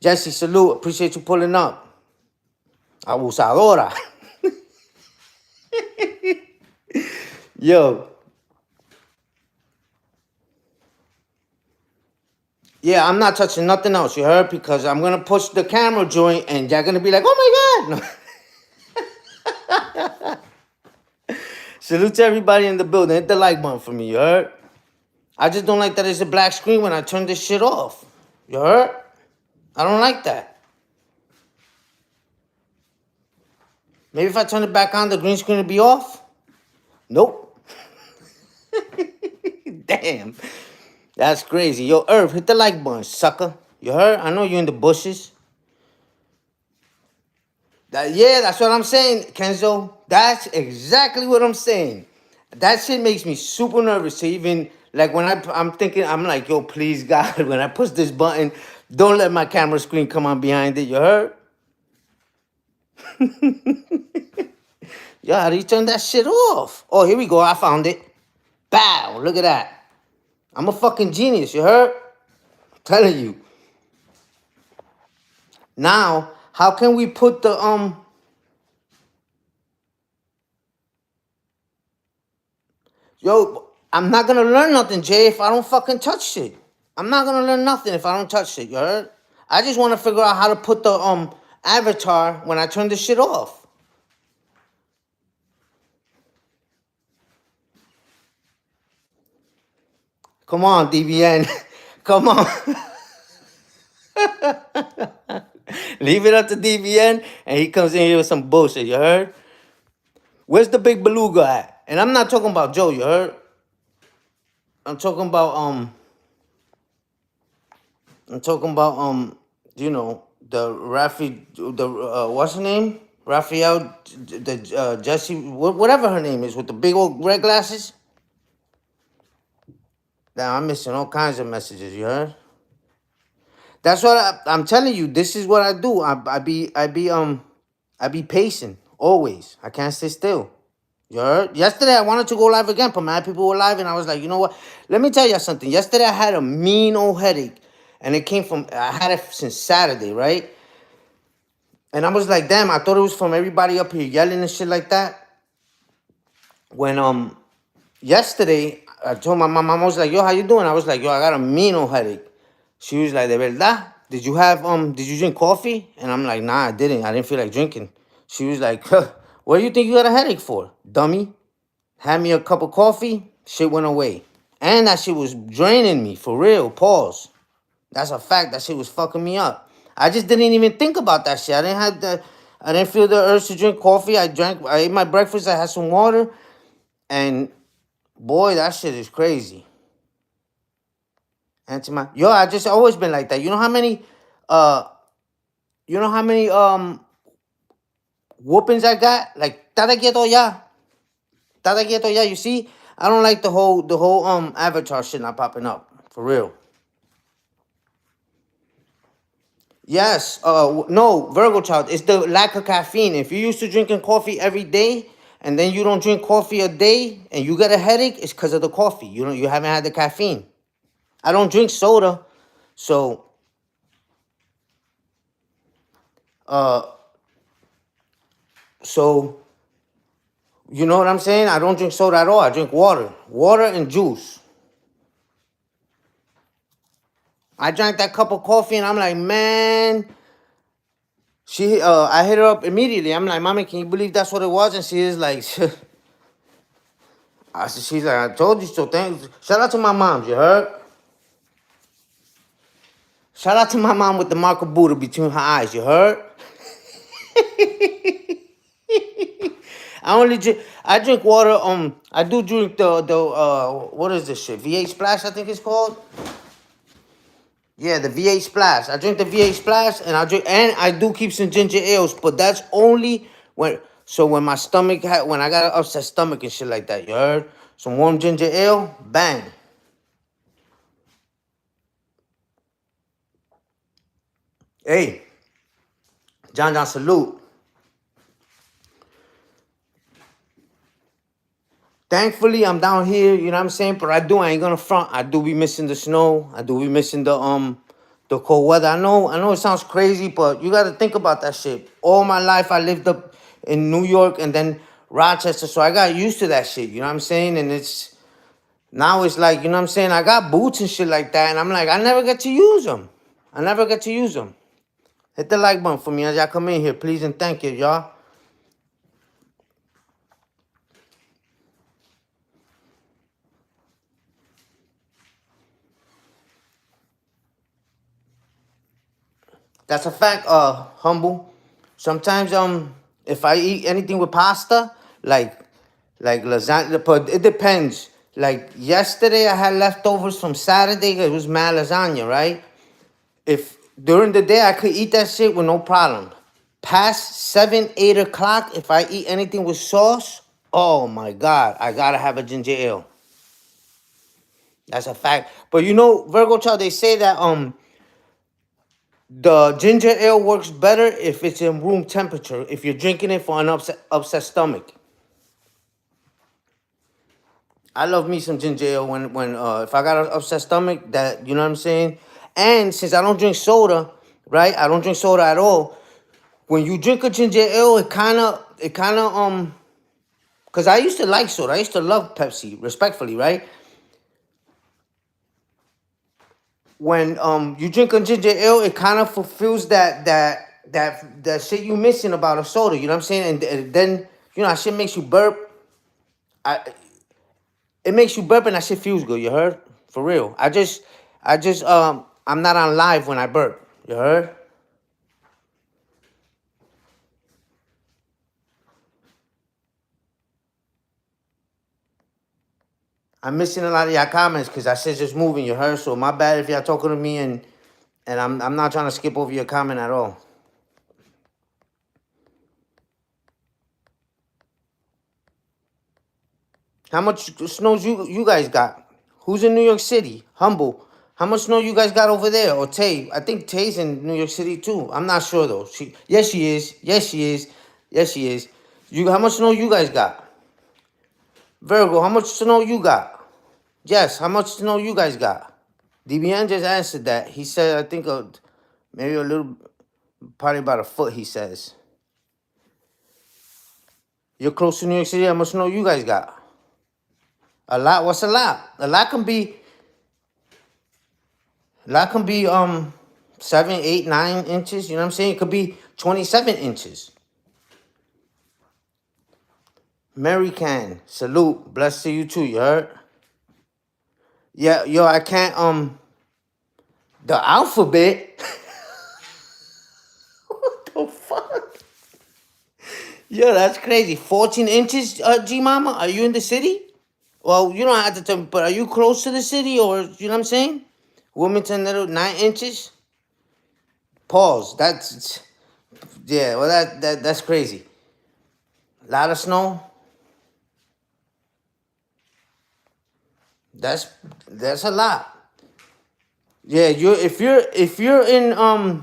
S1: Jesse, salute. Appreciate you pulling up. Abusadora. Yo. Yeah, I'm not touching nothing else, you heard? Because I'm going to push the camera joint and you're going to be like, oh my God. No. Salute to everybody in the building. Hit the like button for me, you heard? I just don't like that it's a black screen when I turn this shit off. You heard? I don't like that. Maybe if I turn it back on, the green screen will be off? Nope. Damn. That's crazy. Yo, Irv, hit the like button, sucker. You heard? I know you're in the bushes. Yeah, that's what I'm saying, Kenzo. That's exactly what I'm saying. That shit makes me super nervous to even, like, when I'm thinking, I'm like, yo, please, God, when I push this button, Don't let my camera screen come on behind it. You heard? Yo, how do you turn that shit off? Oh, here we go. I found it. Bow. Look at that. I'm a fucking genius. You heard? I'm telling you. Now, how can we put the Yo, I'm not gonna learn nothing, Jay, if I don't fucking touch shit. I'm not gonna learn nothing if I don't touch shit, you heard? I just wanna figure out how to put the avatar when I turn this shit off. Come on, DBN. Come on. Leave it up to DBN and he comes in here with some bullshit, you heard? Where's the big beluga at? And I'm not talking about Joe, you heard? I'm talking about you know, the what's her name? Raphael, the Jesse, whatever her name is, with the big old red glasses. Now I'm missing all kinds of messages. You heard? That's what I'm telling you. This is what I do. I be pacing always. I can't sit still. You heard? Yesterday I wanted to go live again, but mad people were live, and I was like, you know what? Let me tell you something. Yesterday I had a mean old headache, and it came from I had it since Saturday, right? And I was like, damn, I thought it was from everybody up here yelling and shit like that. When yesterday I told my mom, I was like, yo, how you doing? I was like, yo, I got a mean old headache. She was like, de verdad? Did you drink coffee? And I'm like, nah, I didn't. I didn't feel like drinking. She was like, huh, what do you think you got a headache for? Dummy. Had me a cup of coffee, shit went away. And that shit was draining me, for real, pause. That's a fact, that shit was fucking me up. I just didn't even think about that shit. I didn't feel the urge to drink coffee. I ate my breakfast, I had some water, and boy, that shit is crazy. Yo, I just always been like that. Uh you know how many whoopings I got? Like, tada quieto ya. Tada quieto ya. You see? I don't like the whole avatar shit not popping up. For real. Yes, no, Virgo child, it's the lack of caffeine. If you're used to drinking coffee every day and then you don't drink coffee a day and you get a headache, it's because of the coffee. You haven't had the caffeine. I don't drink soda, so uh so you know what I'm saying? I don't drink soda at all. I drink water. Water and juice. I drank that cup of coffee and I'm like, man. I hit her up immediately. I'm like, mommy, can you believe that's what it was? And she is like, she's like, I told you so. Thanks. Shout out to my mom, you heard? Shout out to my mom with the mark of Buddha between her eyes, you heard? I drink water. I do drink the what is this shit? V8 Splash, I think it's called. Yeah, the V8 Splash. I drink the V8 Splash, and I do keep some ginger ales, but that's only when my stomach when I got an upset stomach and shit like that. You heard? Some warm ginger ale, bang. Hey, John, salute. Thankfully, I'm down here, you know what I'm saying? But I ain't gonna front. I do be missing the snow. I do be missing the cold weather. I know it sounds crazy, but you gotta think about that shit. All my life I lived up in New York and then Rochester, so I got used to that shit, you know what I'm saying? And now it's like, you know what I'm saying? I got boots and shit like that, and I'm like, I never get to use them. I never get to use them. Hit the like button for me as y'all come in here, please and thank you, y'all. That's a fact, humble. Sometimes if I eat anything with pasta, like lasagna, but it depends. Like yesterday I had leftovers from Saturday, it was mad lasagna, right? If during the day I could eat that shit with no problem. Past 7, 8 o'clock, if I eat anything with sauce, oh my God, I gotta have a ginger ale. That's a fact. But you know, Virgo child, they say that The ginger ale works better if it's in room temperature. If you're drinking it for an upset stomach. I love me some ginger ale when if I got an upset stomach, that, you know what I'm saying? And since I don't drink soda, right? I don't drink soda at all. When you drink a ginger ale, it kinda because I used to like soda. I used to love Pepsi, respectfully, right? When you drink a ginger ale, it kind of fulfills that shit you missing about a soda. You know what I'm saying? And then, that shit makes you burp. I It makes you burp, and that shit feels good. You heard? For real. I'm not on live when I burp. You heard? I'm missing a lot of y'all comments because I said just moving. You heard? So my bad if y'all talking to me, and I'm not trying to skip over your comment at all. How much snows you guys got? Who's in New York City? Humble. How much snow you guys got over there? Or Tay? I think Tay's in New York City too. I'm not sure though. Yes, she is. Yes, she is. Yes, she is. How much snow you guys got? Virgo, how much snow you got? Yes, how much snow you guys got? DBN just answered that. He said, I think maybe a little, probably about a foot, he says. You're close to New York City. How much snow you guys got? A lot? What's a lot? A lot can be 7, 8, 9 inches. You know what I'm saying? It could be 27 inches. Mary can. Salute. Blessed to you too, you heard? Yeah, yo, I can't the alphabet. What the fuck? Yo, that's crazy. 14 inches, G Mama? Are you in the city? Well, you don't have to tell me, but are you close to the city, or you know what I'm saying? Wilmington, little 9 inches? Pause. Yeah, well that's crazy. A lot of snow. That's a lot. Yeah, if you're in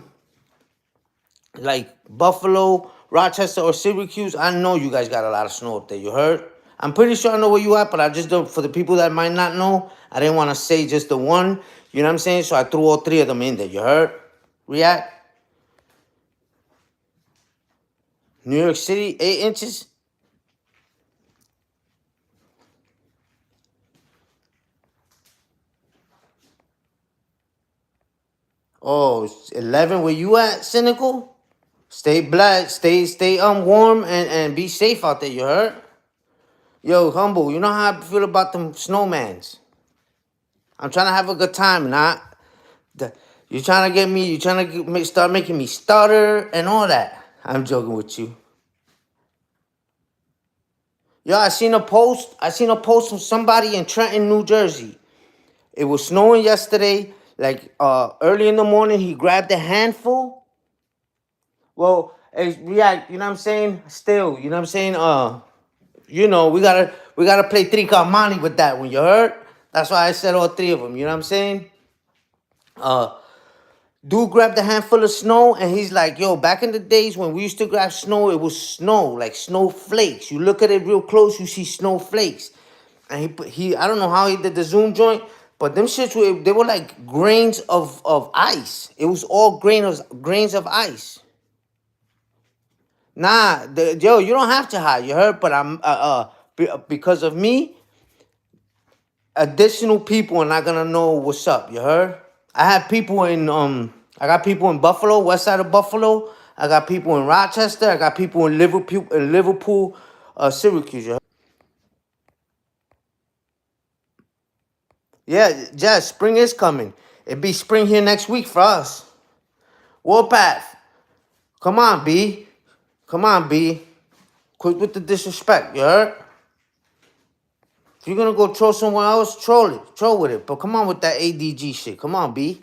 S1: like Buffalo, Rochester, or Syracuse, I know you guys got a lot of snow up there. You heard? I'm pretty sure I know where you at, but I just don't. For the people that might not know, I didn't want to say just the one. You know what I'm saying? So I threw all three of them in there. You heard? React. New York City, 8 inches. Oh, 11. Where you at, Cynical? Stay black. Stay warm and be safe out there. You heard? Yo, Humble, you know how I feel about them snowmans. I'm trying to have a good time, not you trying to get me. You trying to start making me stutter and all that. I'm joking with you. Yo, I seen a post. From somebody in Trenton, New Jersey. It was snowing yesterday. Like early in the morning, he grabbed a handful. Well, React. You know what I'm saying? Still, you know what I'm saying? We gotta play three money with that one. You heard? That's why I said all three of them. You know what I'm saying? Dude grabbed a handful of snow, and he's like, yo, back in the days when we used to grab snow, it was snow, like snowflakes. You look at it real close, you see snowflakes. And I don't know how he did the zoom joint, but them shits they were like grains of ice. It was all grains of ice. Nah, yo, you don't have to hide. You heard? But because of me, additional people are not gonna know what's up. You heard? I got people in Buffalo, west side of Buffalo. I got people in Rochester. I got people in Liverpool, Syracuse. You heard? Yeah, Jess, spring is coming. It be spring here next week for us. Warpath, come on, B. Come on, B. Quit with the disrespect, you heard? If you're gonna go troll somewhere else, troll it. Troll with it. But come on with that ADG shit. Come on, B.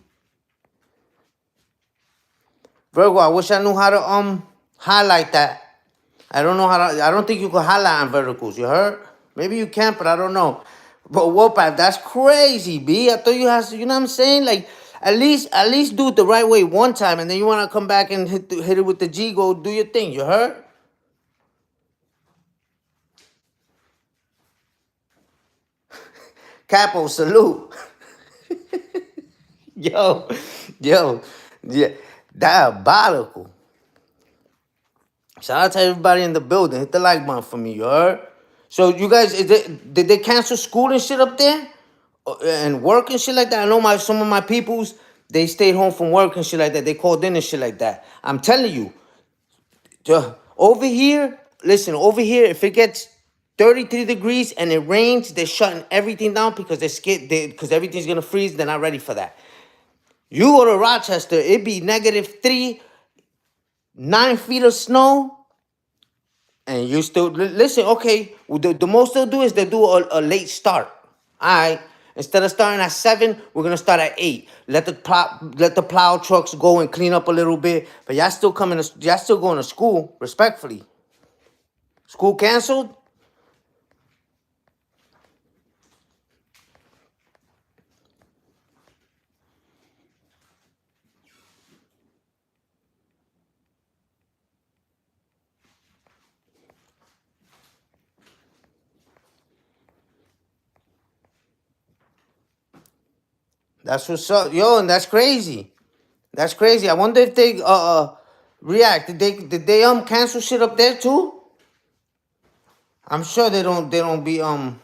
S1: Virgo, I wish I knew how to highlight that. I don't think you can highlight on verticals, you heard? Maybe you can, but I don't know. But Warpath, that's crazy, B. I thought you had to, you know what I'm saying? Like, at least do it the right way one time, and then you wanna come back and hit it with the G. Go do your thing. You heard? Capo, salute. Yo, yo, yeah, diabolical. Shout out to everybody in the building. Hit the like button for me, you heard? So you guys, did they cancel school and shit up there? And work and shit like that? I know some of my peoples, they stayed home from work and shit like that. They called in and shit like that. I'm telling you, over here, listen, over here, if it gets 33 degrees and it rains, they're shutting everything down because they're scared, because everything's gonna freeze. They're not ready for that. You go to Rochester, it be -3, 9 feet of snow, and you still listen. Okay, well, the most they'll do is they'll do a late start. All right, instead of starting at 7, we're gonna start at 8. Let the plow trucks go and clean up a little bit. But y'all still y'all still going to school. Respectfully, school canceled. That's what's up, yo, and that's crazy. That's crazy. I wonder if they react. Did they cancel shit up there too? I'm sure they don't be I'm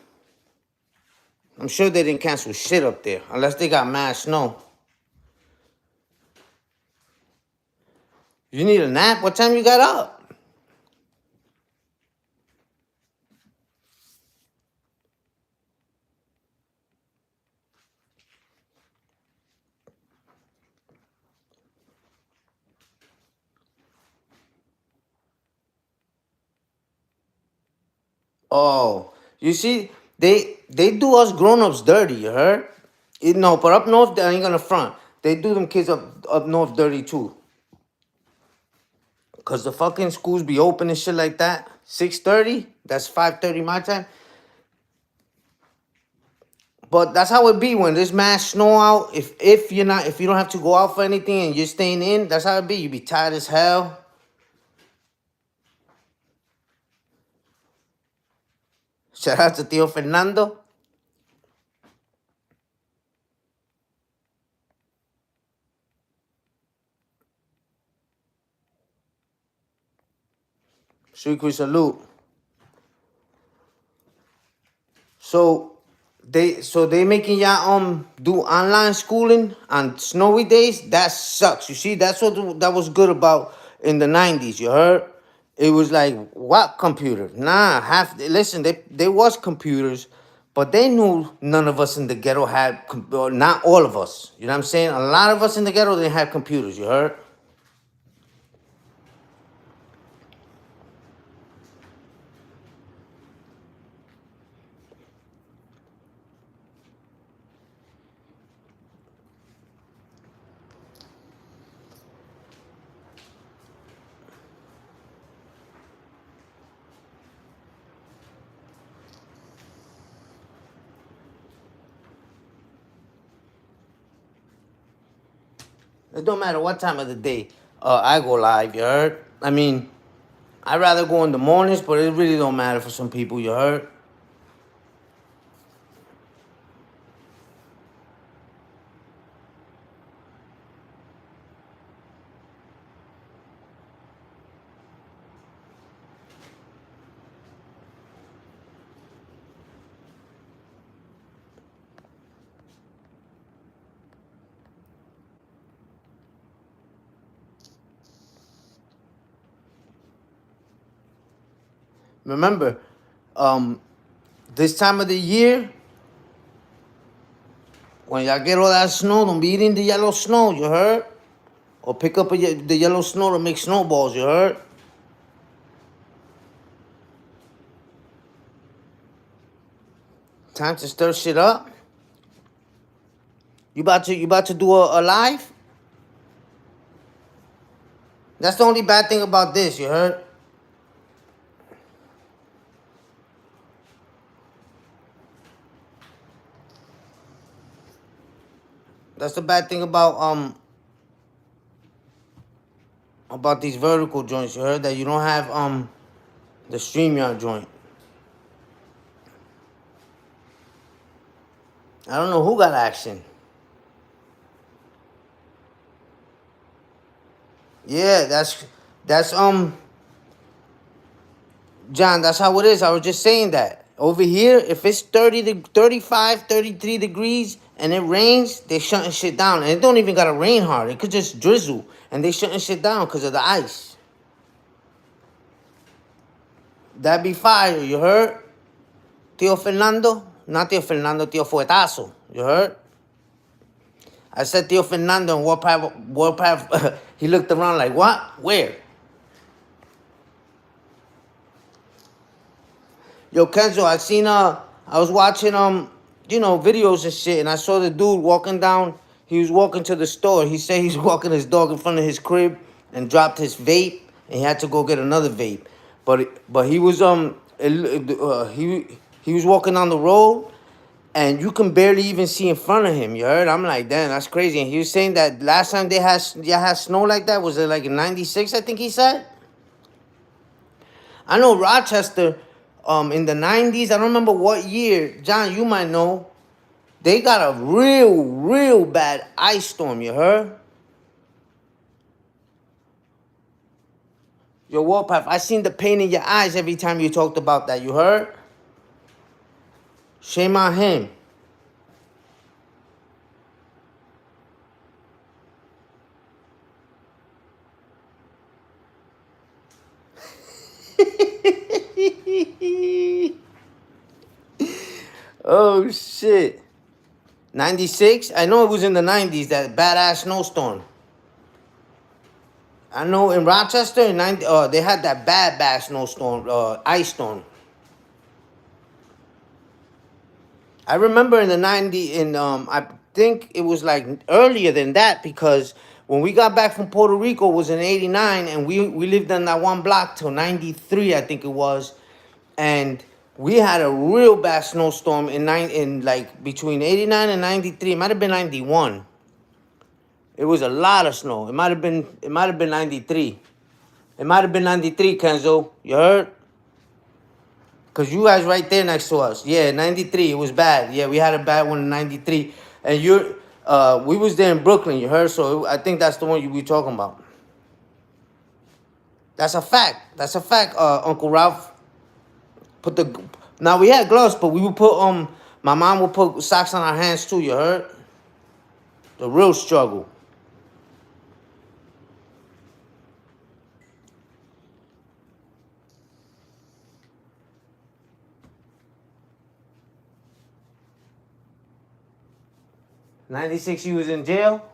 S1: sure they didn't cancel shit up there unless they got mad snow. You need a nap? What time you got up? Oh, you see, they do us grown-ups dirty, you heard? No, but up north they ain't gonna front. They do them kids up north dirty too. Cause the fucking schools be open and shit like that. 6:30, that's 5:30 my time. But that's how it be when there's mass snow out. If you don't have to go out for anything and you're staying in, that's how it be. You be tired as hell. Shout out to Tio Fernando. Shukri salute. So they making y'all do online schooling on snowy days. That sucks. You see, that's what that was good about in the 90s. You heard? It was like, what computer? Nah, listen, they was computers, but they knew none of us in the ghetto had not all of us. You know what I'm saying? A lot of us in the ghetto didn't have computers. You heard? It don't matter what time of the day I go live. You heard? I mean, I'd rather go in the mornings, but it really don't matter for some people. You heard? Remember, um, this time of the year, when y'all get all that snow, don't be eating the yellow snow, you heard? Or pick up the yellow snow to make snowballs, you heard? Time to stir shit up. You about to do a live? That's the only bad thing about this, you heard? That's the bad thing about these vertical joints. You heard that you don't have the StreamYard joint. I don't know who got action. Yeah, that's John, that's how it is. I was just saying that. Over here, if it's 30 to 35, 33 degrees and it rains, they shutting shit down. And it don't even gotta rain hard. It could just drizzle. And they shutting shit down because of the ice. That be fire, you heard? Tio Fernando? Not Tio Fernando, Tio Fuetazo. You heard? I said Tio Fernando and Warpath, he looked around like, what? Where? Yo, Kenzo, I was watching, videos and shit, and I saw the dude walking down, he was walking to the store. He said he's walking his dog in front of his crib and dropped his vape, and he had to go get another vape. But he was, he was walking down the road, and you can barely even see in front of him, you heard? I'm like, damn, that's crazy. And he was saying that last time they had snow like that, was it like in 96, I think he said? I know Rochester, in the 90s, I don't remember what year, John, you might know, they got a real bad ice storm, you heard? Yo, Warpath, I seen the pain in your eyes every time you talked about that, you heard? Shame on him. Oh, shit. 96? I know it was in the 90s, that badass snowstorm. I know in Rochester, in they had that bad snowstorm, ice storm. I remember in the 90s, I think it was like earlier than that, because when we got back from Puerto Rico, it was in 89, and we lived on that one block till 93, I think it was. And we had a real bad snowstorm in like between 89 and 93. It might have been 91. It was a lot of snow. It might have been 93. It might have been 93, Kenzo. You heard? Because you guys right there next to us. Yeah, 93. It was bad. Yeah, we had a bad one in 93. And we was there in Brooklyn, you heard? So I think that's the one you be talking about. That's a fact. That's a fact, Uncle Ralph. Now we had gloves, but we would put, my mom would put socks on our hands too, you heard? The real struggle. '96, you was in jail.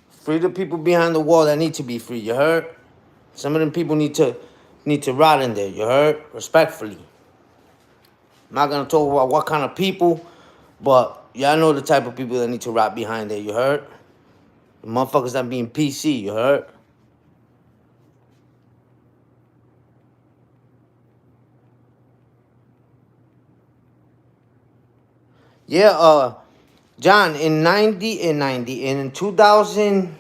S1: Free the people behind the wall that need to be free, you heard? Some of them people need to rot in there, you heard? Respectfully. I'm not gonna talk about what kind of people, but y'all know the type of people that need to rot behind there, you heard? The motherfuckers that being PC, you heard? Yeah, John, in 2000,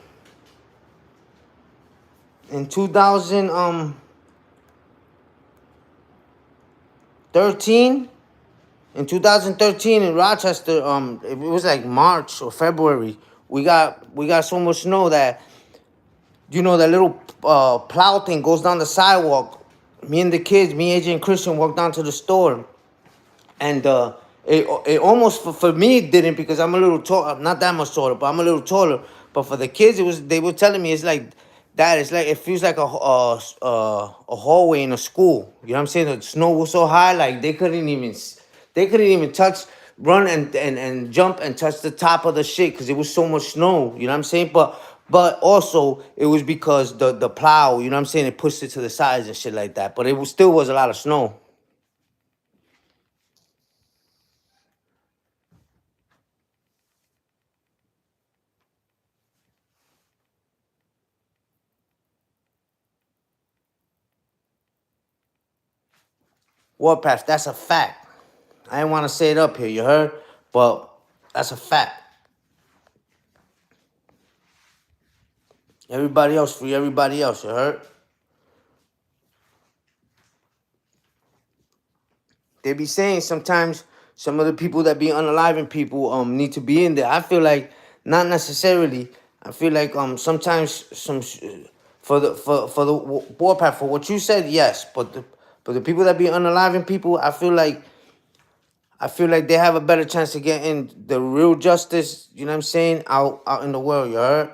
S1: in 2013, in 2013 in Rochester, it was like March or February. We got so much snow that, that little plow thing goes down the sidewalk. Me and the kids, me, AJ, and Christian walked down to the store, and it almost for me it didn't, because I'm a little tall. I'm not that much taller, but I'm a little taller. But for the kids, they were telling me it's like that. It's like it feels like a hallway in a school. You know what I'm saying? The snow was so high, like they couldn't even run and jump and touch the top of the shit, because it was so much snow. You know what I'm saying? But also it was because the plow. You know what I'm saying? It pushed it to the sides and shit like that. But still was a lot of snow. Warpath, that's a fact. I didn't want to say it up here, you heard? But that's a fact. Everybody else free everybody else, you heard? They be saying sometimes some of the people that be unaliving people need to be in there. I feel like not necessarily. I feel like sometimes for the warpath for what you said, yes, but the people that be unaliving people, I feel like they have a better chance of getting the real justice. You know what I'm saying? Out in the world, you heard?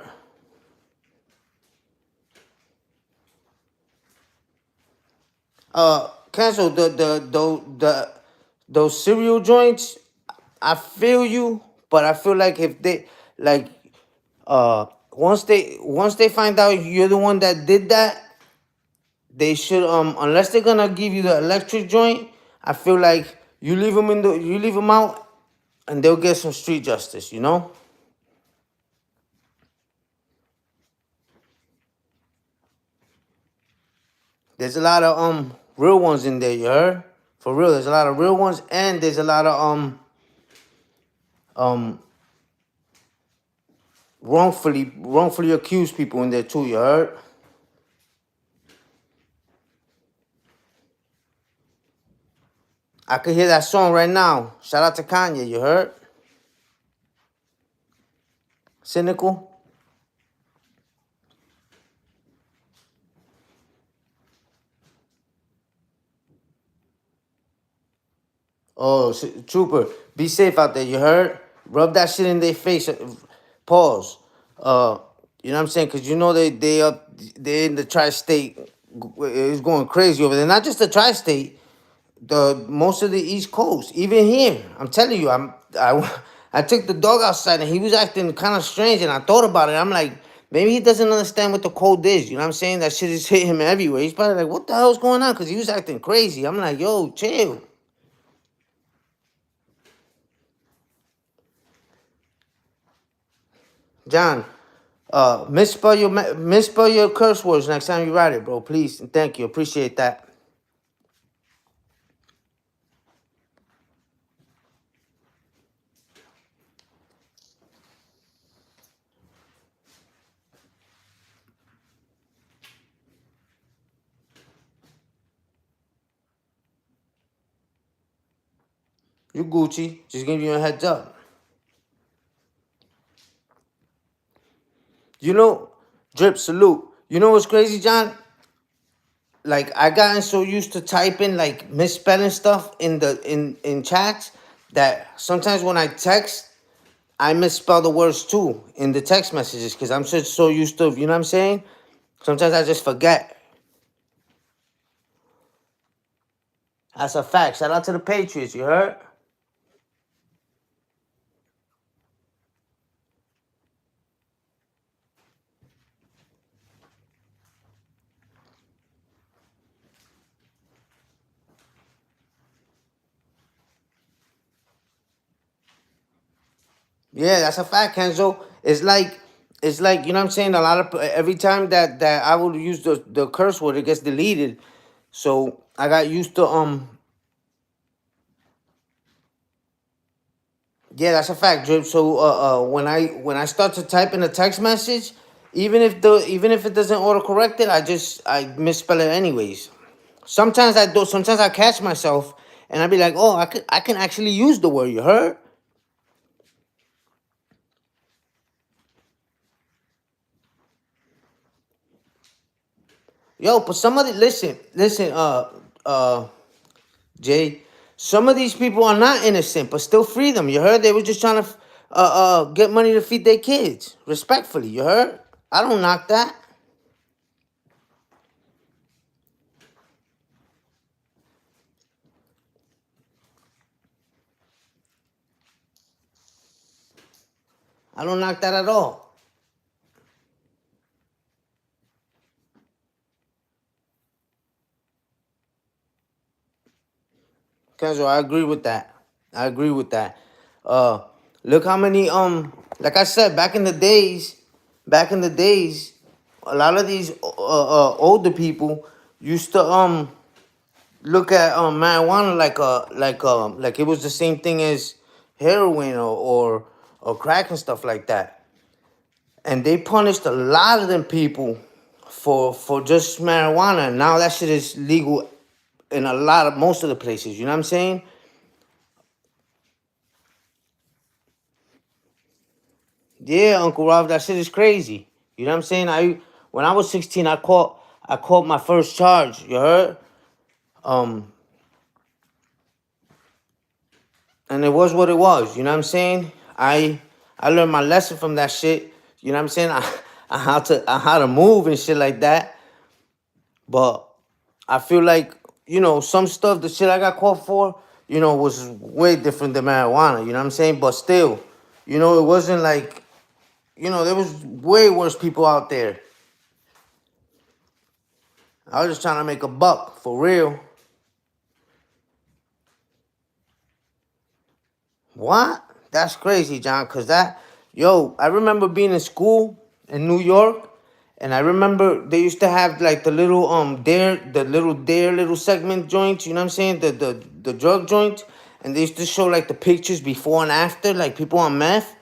S1: Cancel those cereal joints. I feel you, but I feel like if they like once they find out you're the one that did that, they should unless they're gonna give you the electric joint, I feel like you leave them out and they'll get some street justice, you know? There's a lot of real ones in there, you heard? For real, there's a lot of real ones and there's a lot of um wrongfully accused people in there too, you heard? I could hear that song right now. Shout out to Kanye, you heard? Cynical. Oh, Trooper, be safe out there, you heard? Rub that shit in their face. Pause. You know what I'm saying? Because you know they in the tri-state. It's going crazy over there. Not just the tri-state, the most of the East Coast, even here. I'm telling you, I took the dog outside and he was acting kind of strange, and I thought about it. I'm like, maybe he doesn't understand what the code is. You know what I'm saying? That shit is hitting him everywhere. He's probably like, what the hell's going on? Because he was acting crazy. I'm like, yo, chill. John, misspell your curse words next time you write it, bro. Please and thank you. Appreciate that. You Gucci. Just giving you a heads up. You know, drip salute. You know what's crazy, John? Like I gotten so used to typing like misspelling stuff in chats that sometimes when I text, I misspell the words too in the text messages because I'm just so used to, you know what I'm saying? Sometimes I just forget. That's a fact. Shout out to the Patriots, you heard? Yeah, that's a fact, Kenzo. It's like you know what I'm saying. A lot of every time that I would use the curse word, it gets deleted. So I got used to Yeah, that's a fact, Drip. So when I start to type in a text message, even if it doesn't autocorrect it, I misspell it anyways. Sometimes I do. Sometimes I catch myself and I be like, oh, I can actually use the word. You heard? Yo, but somebody listen, Jay. Some of these people are not innocent, but still free them. You heard? They were just trying to get money to feed their kids. Respectfully, you heard? I don't knock that. I don't knock that at all. Kenzo, I agree with that. I agree with that. Uh, look how many like I said, back in the days, a lot of these older people used to look at marijuana like it was the same thing as heroin or crack and stuff like that. And they punished a lot of them people for just marijuana. Now that shit is legal in most of the places. You know what I'm saying? Yeah, Uncle Rob, that shit is crazy. You know what I'm saying? When I was 16, I caught my first charge. You heard? Um, and it was what it was. You know what I'm saying? I learned my lesson from that shit. You know what I'm saying? I how to move and shit like that. But I feel like, some stuff, the shit I got caught for, was way different than marijuana. You know what I'm saying? But still, it wasn't like, there was way worse people out there. I was just trying to make a buck, for real. What? That's crazy, John, because I remember being in school in New York, and I remember they used to have like the little segment joints, you know what I'm saying? The drug joints, and they used to show like the pictures before and after, like people on meth.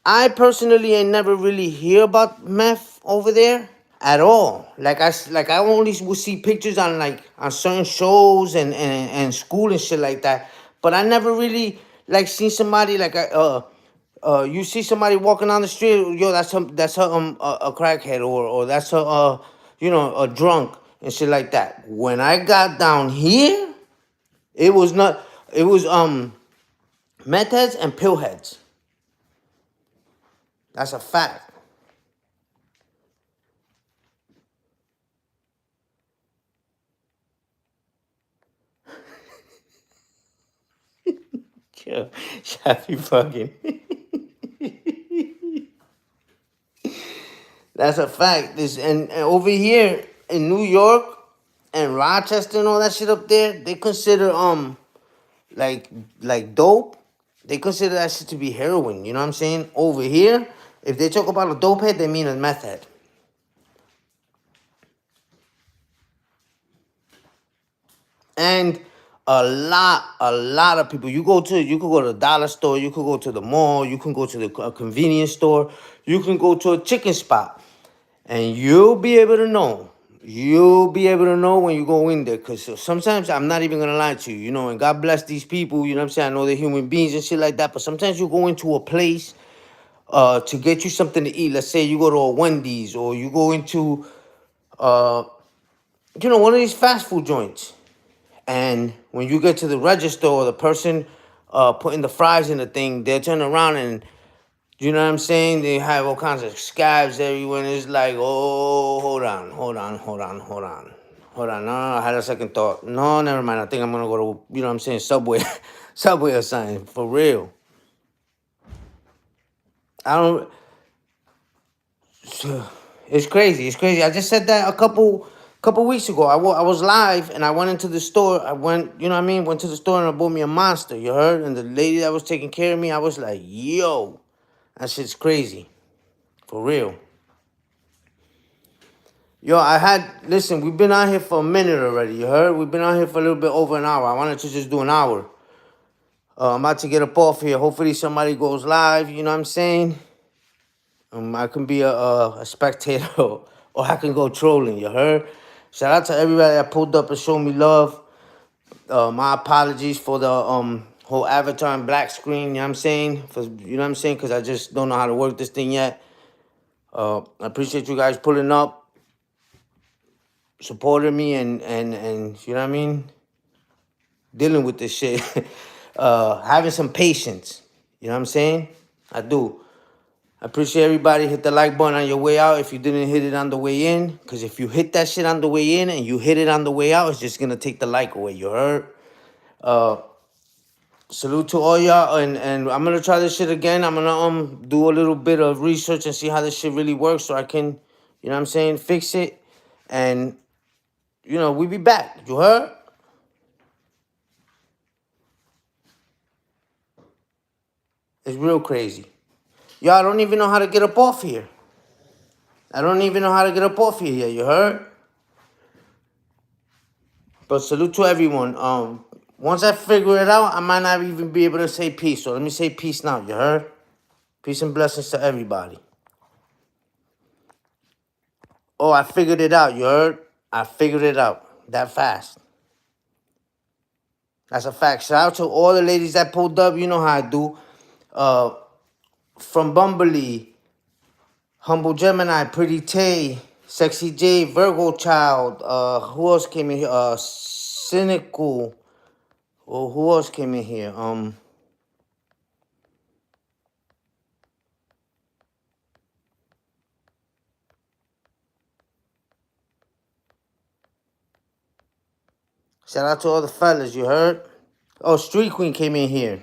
S1: I personally ain't never really hear about meth over there at all. Like I only would see pictures on certain shows and school and shit like that. But I never really like seen somebody you see somebody walking on the street, yo, that's a crackhead, or that's a drunk and shit like that. When I got down here, it was not it was meth heads and pill heads. That's a fact. Yo, Shafi fucking. That's a fact. And over here in New York and Rochester and all that shit up there, they consider like dope. They consider that shit to be heroin. You know what I'm saying? Over here, if they talk about a dope head, they mean a meth head. And a lot of people. You could go to the dollar store, you could go to the mall, you can go to the convenience store, you can go to a chicken spot, and you'll be able to know. You'll be able to know when you go in there, because sometimes, I'm not even gonna lie to you, and God bless these people. You know what I'm saying? I know they're human beings and shit like that, but sometimes you go into a place to get you something to eat. Let's say you go to a Wendy's, or you go into uh one of these fast food joints. And when you get to the register, or the person putting the fries in the thing, they'll turn around and, you know what I'm saying? They have all kinds of scabs everywhere. And it's like, oh, hold on. Hold on. No, I had a second thought. No, never mind. I think I'm going to go to, you know what I'm saying, Subway. Subway or something. For real. I don't. It's crazy. It's crazy. I just said that a couple weeks ago. I was live, and I went into the store. You know what I mean? Went to the store and I bought me a Monster. You heard? And the lady that was taking care of me, I was like, yo, that shit's crazy. For real. Yo, listen, we've been out here for a minute already. You heard? We've been out here for a little bit over an hour. I wanted to just do an hour. I'm about to get up off here. Hopefully somebody goes live. You know what I'm saying? I can be a spectator, or I can go trolling, you heard? Shout out to everybody that pulled up and showed me love. My apologies for the whole avatar and black screen, you know what I'm saying? You know what I'm saying? Because I just don't know how to work this thing yet. I appreciate you guys pulling up, supporting me, and you know what I mean? Dealing with this shit. Having some patience, you know what I'm saying? I do. I appreciate everybody. Hit the like button on your way out if you didn't hit it on the way in. Because if you hit that shit on the way in and you hit it on the way out, it's just going to take the like away. You heard? Salute to all y'all. And I'm going to try this shit again. I'm going to do a little bit of research and see how this shit really works, so I can, you know what I'm saying, fix it. And, we be back. You heard? It's real crazy. Y'all, I don't even know how to get up off here. I don't even know how to get up off here yet. You heard? But salute to everyone. Once I figure it out, I might not even be able to say peace. So let me say peace now. You heard? Peace and blessings to everybody. Oh, I figured it out, you heard? I figured it out that fast. That's a fact. Shout out to all the ladies that pulled up. You know how I do. Uh, from Bumbley, Humble Gemini, Pretty Tay, Sexy J, Virgo Child. Who else came in here? Cynical. Well, who else came in here? Shout out to all the fellas. You heard? Oh, Street Queen came in here.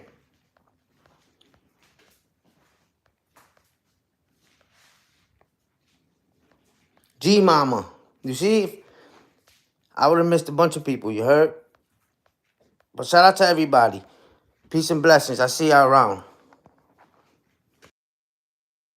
S1: G Mama. You see? I would have missed a bunch of people. You heard? But shout out to everybody. Peace and blessings. I see y'all around.